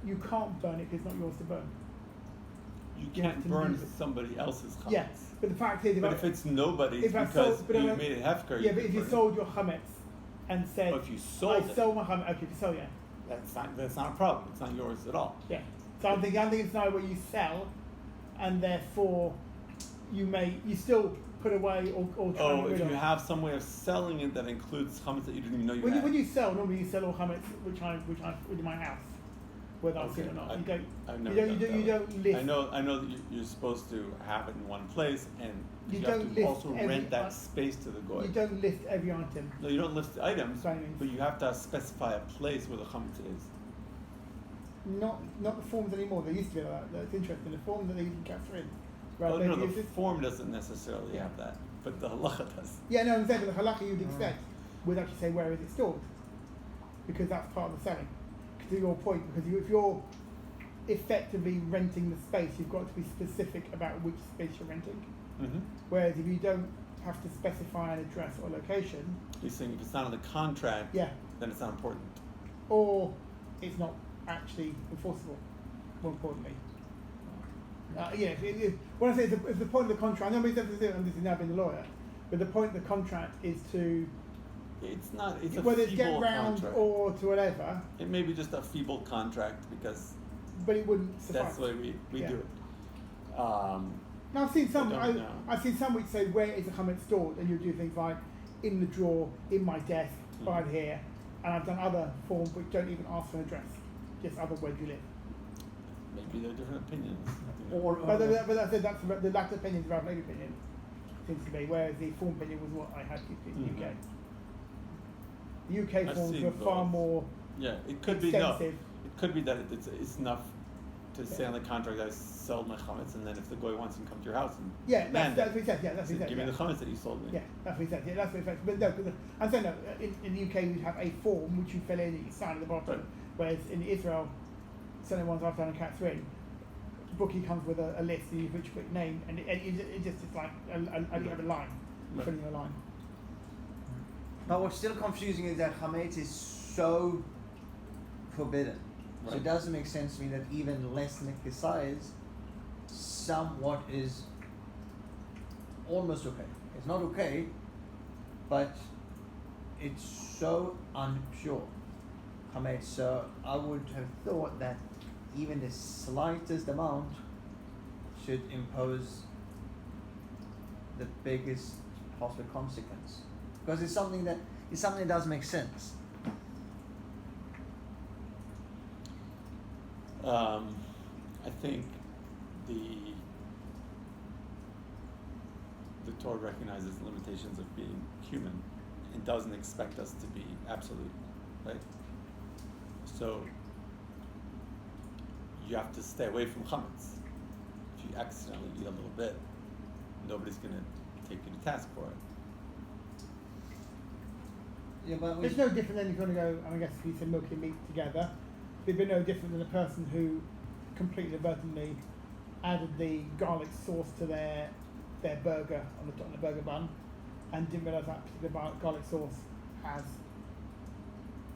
you can't burn it because it's not yours to burn. You can't burn somebody else's chametz. Yes, but the fact is, if it's nobody's because you made it hefker. Yeah, but if you sold your chametz and said, if you sold I sold my chametz, okay, if you sell, yeah. That's not a problem. It's not yours at all. Yeah. So I'm thinking it's not where you sell, and therefore you still put away or try to get rid if of. you have some way of selling it that includes chametz that you didn't even know you had. When you sell, normally you sell all chametz which I in my house, whether I've seen it or not. You don't list. I know that you're supposed to have it in one place, and you don't have to also rent that space to the goy. You don't list every item. No, you don't list the items, but you have to specify a place where the chametz is. Not the forms anymore. They used to be like that. That's interesting. The form that they used to capture in. Right, no, the form doesn't necessarily have that, but the halacha does. Yeah, no, I'm saying, but the halacha you'd expect would actually say where is it stored, because that's part of the selling. To your point, because if you're effectively renting the space, you've got to be specific about which space you're renting. Whereas if you don't have to specify an address or location, you're saying if it's not on the contract, then it's not important, or it's not actually enforceable. More importantly. When I say it's the point of the contract, I know this is now being the lawyer, but the point of the contract is to. It's not. It's a whether feeble it's get round contract. or to whatever. It may be just a feeble contract because. But it wouldn't suffice. That's the way we do it. Now I've seen some. I've seen some which say where is the hametz stored, and you do things like in the drawer, in my desk, right here, and I've done other forms which don't even ask for an address, just other where you live. Maybe there are different opinions. But that's the latter opinion is the Rabbinical opinion, seems to be, whereas the form opinion was what I had in the UK. The UK forms were far more it could extensive. be it could be that it's enough to say on the contract I sold my chametz, and then if the guy wants to come to your house and that's what he said. Yeah, that's what he said. Give me the chametz that you sold me. Yeah, that's what he said. Yeah, that's what he said. But no, I'm saying no. In the UK, we have a form which you fill in and you sign at the bottom. Right. Whereas in Israel, certain ones I've done in Cat 3, bookie comes with a list and you put your name, and it just is like you have a line, filling a line. But what's still confusing is that hametz is so forbidden. Right. So it doesn't make sense to me that even less than a kzait somewhat is almost okay. It's not okay, but it's so unpure. Hametz. So I would have thought that even the slightest amount should impose the biggest possible consequence, because it's something that doesn't make sense. I think the Torah recognizes the limitations of being human and doesn't expect us to be absolute, right? So you have to stay away from chametz. If you accidentally eat a little bit, nobody's going to take you to task for it. Yeah, but it's no different than if you want to go, and I guess if you say milk and meat together, it'd be no different than a person who completely inadvertently added the garlic sauce to their burger on the burger bun, and didn't realise that particular garlic sauce has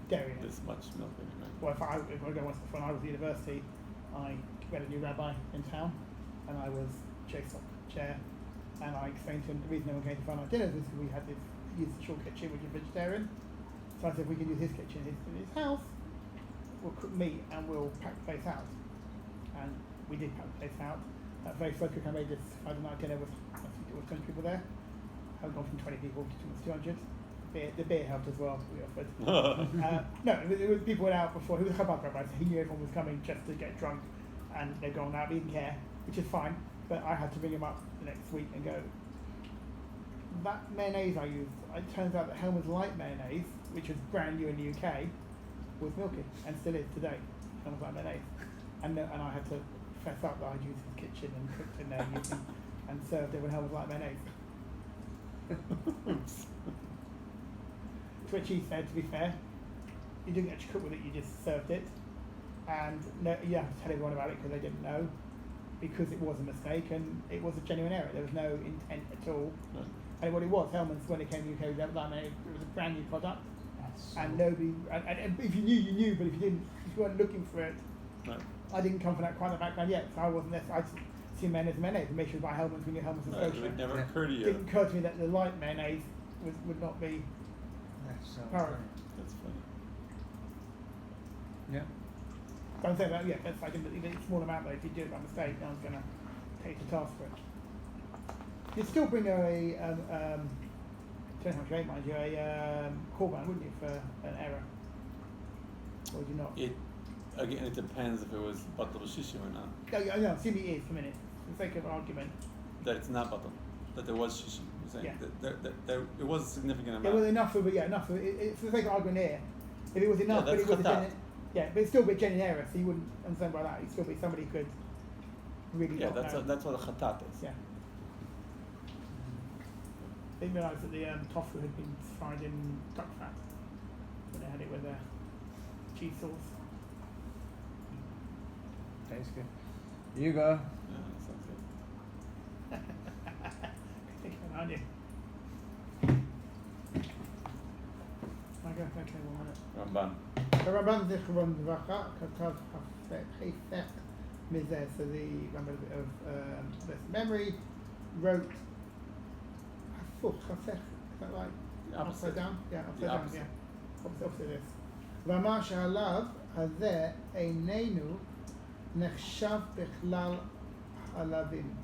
dairy in it. This much milk in it, right? Well, if I go once when I was at university, I met a new rabbi in town, and I was chased off the chair, and I explained to him the reason no one came to find out dinner was because we had this use the short kitchen, which is vegetarian. So I said we can use his kitchen in his house. We'll cook meat and we'll pack the place out. And we did pack the place out. That very slow cook I made this Friday night dinner with, I think it was 20 people there. I've gone from 20 people to almost 200. The beer helped as well, we offered. No, it was people went out before. He was a Chabad rabbi, so he knew everyone was coming just to get drunk, and they're going out, he didn't care, which is fine. But I had to bring him up the next week and go, that mayonnaise I used, it turns out that Hellman's Light mayonnaise, which was brand new in the UK, was milky, and still is today, Hellman's Light mayonnaise. And I had to fess up that I'd used his kitchen and cooked in there using, and served it with Hellman's Light mayonnaise. To which he said, to be fair, you didn't actually cook with it, you just served it. And no, you have to tell everyone about it because they didn't know, because it was a mistake and it was a genuine error. There was no intent at all. Right. And what it was, Hellman's, when it came to the UK, it was a brand new product. And nobody, and if you knew, you knew, but if you weren't looking for it, Right. I didn't come from that kind of background yet, so I wasn't there. I'd seen mayonnaise and make sure to buy Hellman's when you get Hellman's and Right. It kosher. would never occur to It you. didn't occur to me that the light mayonnaise would not be That's so apparent. That's funny. Yeah. So I'm saying that, yeah, that's like a small amount though. If you do it by mistake, no one's going to take the task for it. You'd still bring a don't have to rate, mind you, a corban, wouldn't you, for an error? Or would you not? Again, it depends if it was batal shishi or not. No, assume it is for a minute, for the sake of argument. That it's not batal. That there was shishi. You're saying that it was a significant amount. It was enough of it, yeah, enough of it. For the sake of argument here, if it was enough, but it was a kutach. but it's still a genuine error, so you wouldn't understand by that. It'd still be somebody could really not know. That's what a chatat is. Yeah. I didn't realise that the tofu had been fried in duck fat when they had it with cheese sauce. Tastes good. You go. Yeah, that sounds good. Thinking around you. Okay, 1 minute. Ramban. הרמב"ם זיכרון לברכה כתב חפץ Mizeh, so the Rabbi of best memory, wrote Hafuch, Chafech, is that right? Upside down? Yeah, upside down, yeah. Opposite this. ואמר שהלאו הזה איננו נחשב בכלל הלאווים.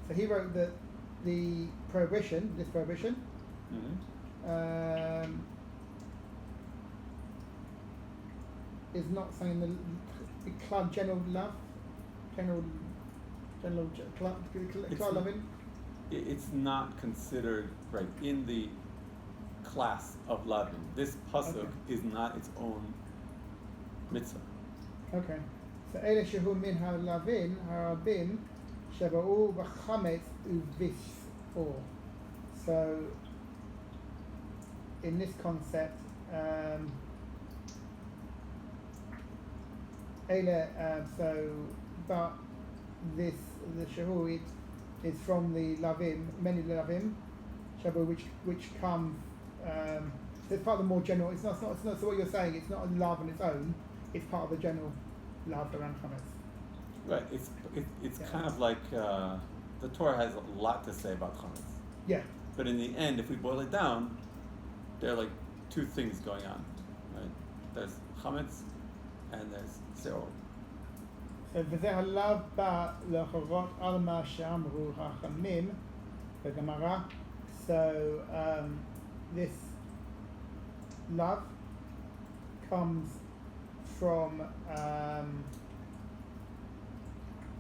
So he wrote that the prohibition, this prohibition, is not saying the club general love, general loving. It's not considered right in the class of loving. This pasuk is not its own mitzvah. Okay. So אלה שהוא מן הלווין הרבים שבאו בחמץ ובשאור. So in this concept, but the shehu is from the lavim, many lavim, shabu which come. It's part of the more general. It's not. So what you're saying, it's not a love on its own. It's part of the general love around chametz. Right. It's kind of like the Torah has a lot to say about chametz. Yeah. But in the end, if we boil it down, there are like two things going on. Right. There's chametz, and there's שיעור. וזה הלאו בא להורות על מה שאמרו החכמים בגמרא. So this love comes from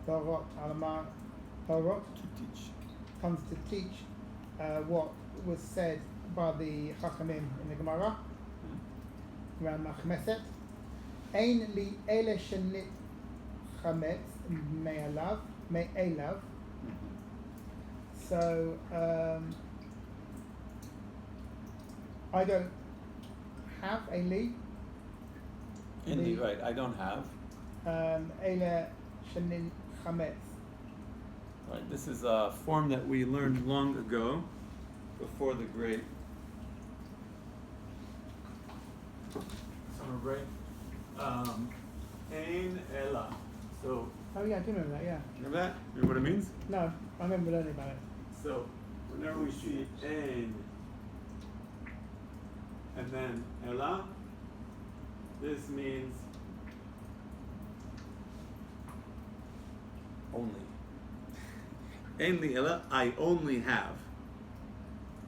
Torah, to teach. Comes to teach what was said by the Chachamim in the Gemara around Machmeset. Ein li ele shenit hametz me'elav. So I don't have a li. Indeed, right. I don't have. Ele shenit hametz. Right. This is a form that we learned long ago, before the great summer break. Ein ela. So. Oh yeah, I do remember that. Yeah. Remember that? Remember what it means? No, I remember learning about it. So, whenever we see ein and then ela, this means only. Ein li ela, I only have.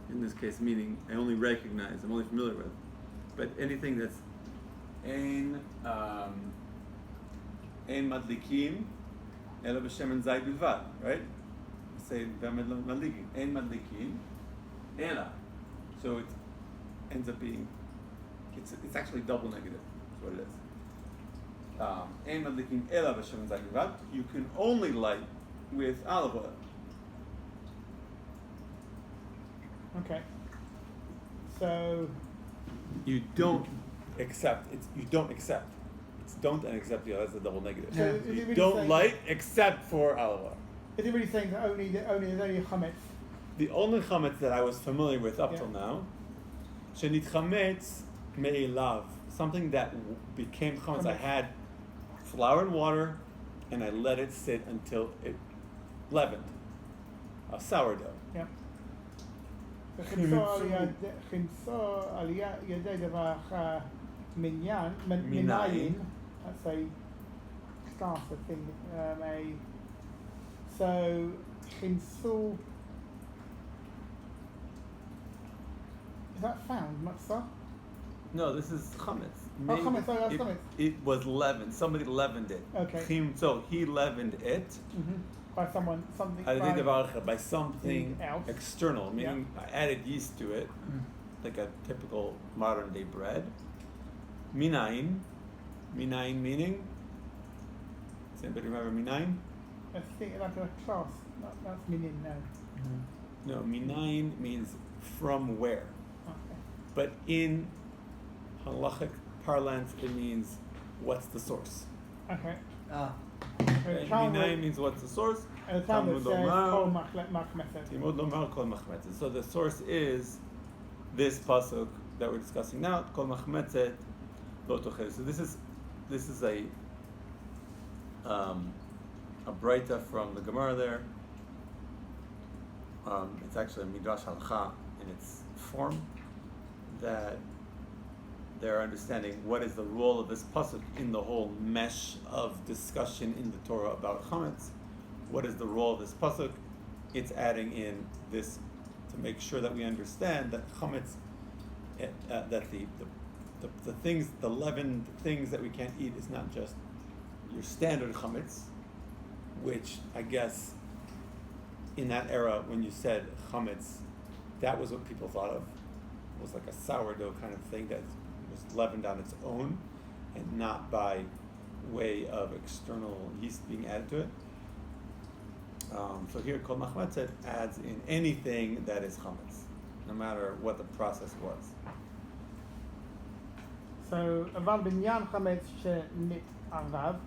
In this case, meaning I only recognize, I'm only familiar with. But anything that's ein madlikim ela b'shemen zayit bilvad, right? Say v'med madlikim, ein madlikim ela. So it ends up being, it's actually double negative. That's what it is. Ein madlikim ela b'shemen zayit bilvad. You can only light with olive oil. Okay. So you don't accept. You don't accept. It's don't and accept. Yeah, that's a double negative. So you really don't light except for olive oil. Is it really saying that there's only chametz? The only chametz that I was familiar with up till now, shenit chametz me'elav, something that became chametz. I had flour and water, and I let it sit until it leavened, a sourdough. Yeah. חימצו על ידי דבר מניין, that's a starter thing, so חימצו, is that found, mitzvah? No, this is chametz. Oh, chametz, sorry, that's chametz. It was leavened. Somebody leavened it. Okay. So he leavened it. Mm-hmm. By something by something else. External, meaning I added yeast to it, like a typical modern day bread. Minayin meaning? Does anybody remember minayin? I think like a class. That's minin now. No, minayin means from where. Okay. But in halachic parlance, it means what's the source. Okay. Right? Minayin means what's the source. Talmud says kol machmetzet. So the source is this pasuk that we're discussing now. Kol machmetzet lo tochel. So this is a a breita from the Gemara there. It's actually a midrash halakha in its form, that they're understanding what is the role of this pasuk in the whole mesh of discussion in the Torah about chametz. What is the role of this pasuk? It's adding in this to make sure that we understand that chametz, that the things, the leavened things that we can't eat is not just your standard chametz, which I guess in that era when you said chametz, that was what people thought of. It was like a sourdough kind of thing that was leavened on its own and not by way of external yeast being added to it. So here, kol machmetzet adds in anything that is chametz, no matter what the process was. So, aval binyan hametz shenit arvav,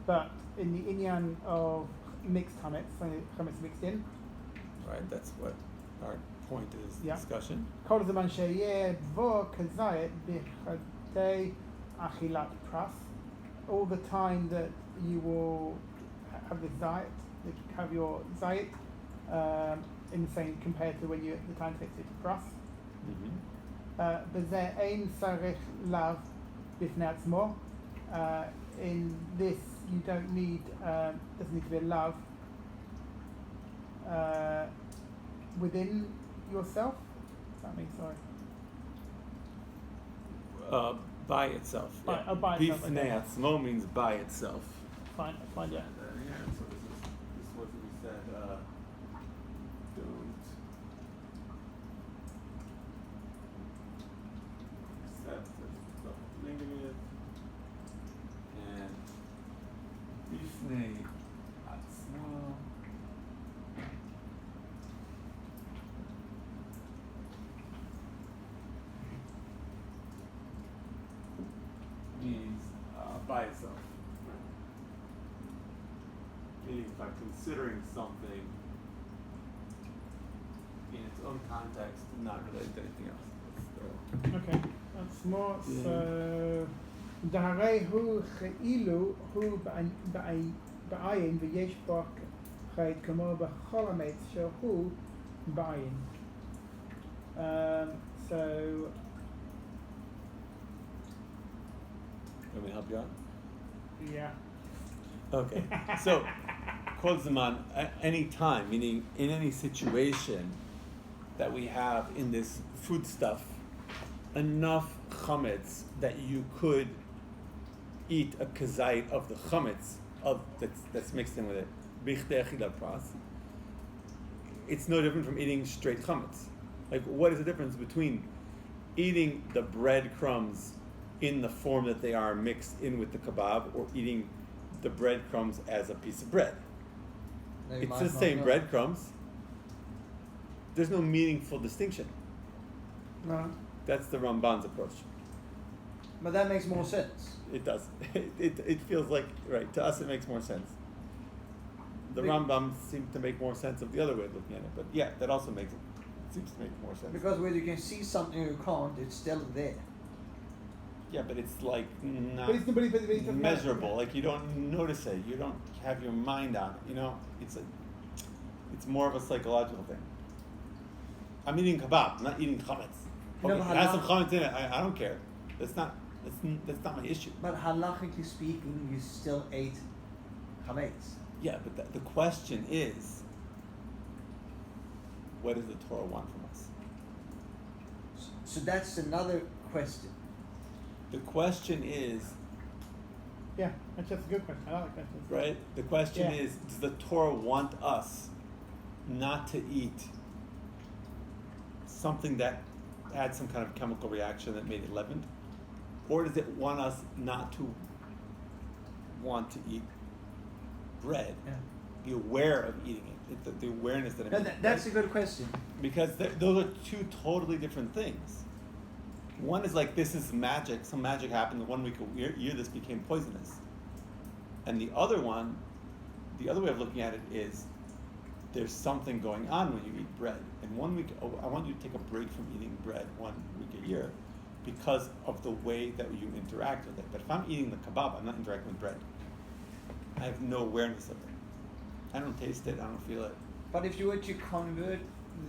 but in the inyan of mixed hametz, so hametz mixed in. Right, that's what our point is, discussion. Kol zaman sheyeh vo kzait b'chadei achilat pras. All the time that you will have the zait, have your zait, in the same compared to when you the time takes it to pras. B'zeh ein sarich lav b'fnei atzmo. In this, you don't need doesn't need to be a lav within yourself. Does that mean sorry? By itself. By itself. Bifnei atzmo means by itself. Fine, yeah. So this is what we said. Don't accept it. And bifnei atzmo means by itself. Meaning by considering something in its own context, not related to anything else. Okay, that's more. So, דהרי הוא כאילו הוא בעין ויש בו חית כמו בכל המץ שהוא בעין. So, Let me help you out? yeah. Okay. So, kol zaman, any time, meaning in any situation that we have in this food stuff, enough chametz that you could eat a kzait of the chametz that's mixed in with it. Bichdei achilat pras. It's no different from eating straight chametz. Like, what is the difference between eating the breadcrumbs in the form that they are mixed in with the kebab, or eating the breadcrumbs as a piece of bread? It's the same breadcrumbs. There's no meaningful distinction. No. That's the Ramban's approach. But that makes more sense. It does. It feels like, right, to us it makes more sense. The Rambam seems to make more sense of the other way of looking at it, but yeah, that also seems to make more sense. Because when you can see something you can't, it's still there. Yeah, but it's like not But it's measurable. Like, you don't notice it. You don't have your mind on it. You know, it's more of a psychological thing. I'm eating kebab. I'm not eating chametz. Okay, it has some chametz in it. I don't care. That's not my issue. But halachically speaking, you still ate hametz. Yeah, but the question is, what does the Torah want from us? So that's another question. The question is, yeah, that's just a good question. I like that question. right? The question is, does the Torah want us not to eat something that had some kind of chemical reaction that made it leavened? Or does it want us not to want to eat bread? Yeah. Be aware of eating it. The awareness that it That's a good question. Because those are two totally different things. One is like, this is magic. Some magic happened. 1 week a year this became poisonous. And the other one, the other way of looking at it is, there's something going on when you eat bread. And 1 week, I want you to take a break from eating bread 1 week a year because of the way that you interact with it. But if I'm eating the kebab, I'm not interacting with bread. I have no awareness of it. I don't taste it. I don't feel it. But if you were to convert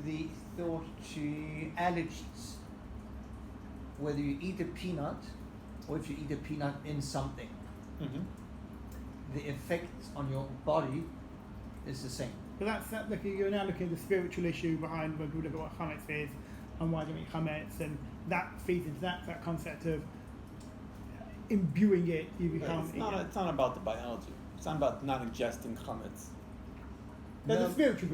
the thought to allergies, whether you eat a peanut or if you eat a peanut in something, Mm-hmm. the effect on your body is the same. But you're now looking at the spiritual issue behind when we look at what hametz is and why do we eat hametz, and that feeds into that concept of imbuing it. You become. It's not about the biology. It's not about not ingesting hametz. There's a spiritual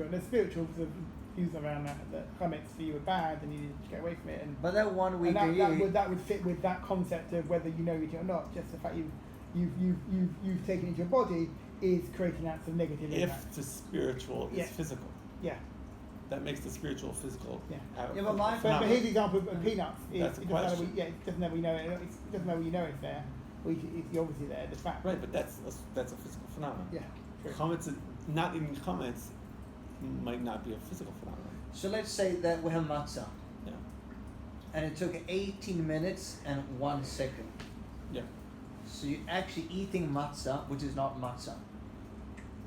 sort of views around that hametz for you are bad and you need to get away from it. And but that 1 week that would fit with that concept of whether you know it or not. Just the fact you've taken it into your body is creating that sort of negative impact. If the spiritual is physical. Yeah. That makes the spiritual physical. Yeah. But here's the example of peanuts. That's It doesn't know we know it. It doesn't know we know it's there. It's obviously there. The fact. Right, but that's a physical phenomenon. Yeah. True. Chametz, not eating chametz, might not be a physical phenomenon. So let's say that we have matzah. Yeah. And it took 18 minutes and 1 second. Yeah. So you're actually eating matzah, which is not matzah.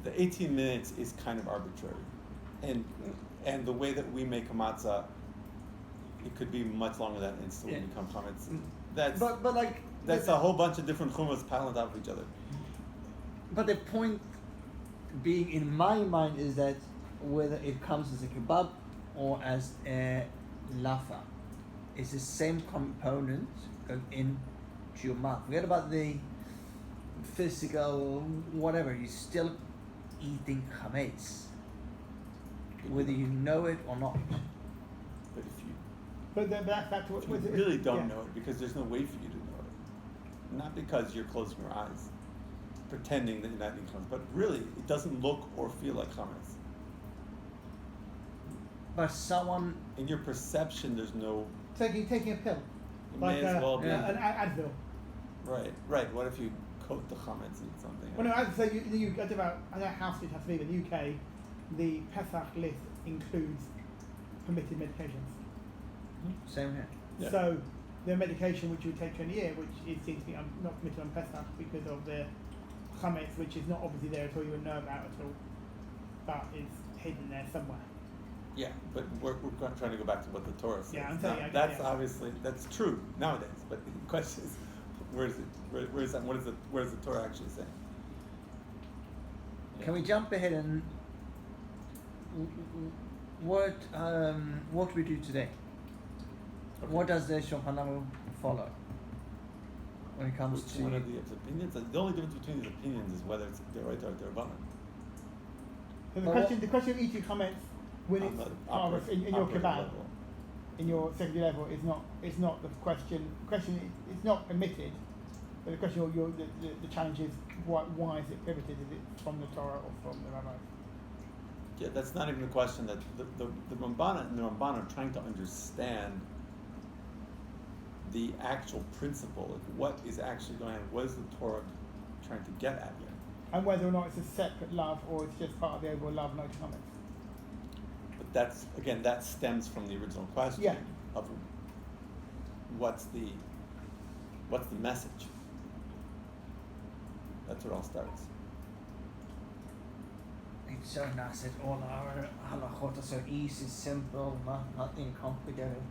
The 18 minutes is kind of arbitrary, and the way that we make a matzah, it could be much longer than it still become chametz. That's a whole bunch of different chumras piled on top of each other. But the point being in my mind is that whether it comes as a kebab or as a lafa, it's the same component going into your mouth. Forget about the physical whatever, you're still eating hametz, whether you know it or not. But if you That's what you really don't know it, because there's no way for you to know it. Not because you're closing your eyes, pretending that you're not eating chametz, but really it doesn't look or feel like chametz. But someone In your perception, there's no. taking a pill. It may as well be. An Advil. Right. What if you coat the chametz in something? Well, no, I don't know how strict it has to be, but in the UK, the Pesach list includes permitted medications. same here. Yeah. So the medication which you would take during the year, which it seems to be not permitted on Pesach because of the hametz, which is not obviously there at all, you wouldn't know about at all, but is hidden there somewhere. Yeah, but we're trying to go back to what the Torah says. Yeah, I'm saying, Now, that's obviously true nowadays. But the question is, where is it? Where is that? What is the Torah actually saying? Yeah. Can we jump ahead and what we do today? Okay. What does the Shulchan Aruch follow when it comes Which to one of the opinions? The only difference between these opinions is whether it's deraita or derabanan. So But the question of eating hametz when On it's the part of in your operating kebab, level. in your secondary level, is not the question. It's not omitted, but the question, the challenge is why is it prohibited? Is it from the Torah or from the rabbis? Yeah, that's not even a question. That the Ramban and the Ramban are trying to understand the actual principle, like what is actually going on. What is the Torah trying to get at here? And whether or not it's a separate love or it's just part of the overall love, no hametz. But that stems from the original question of what's the message. That's where it all starts. It's so nice that all our halachot are so easy, simple, nothing complicated.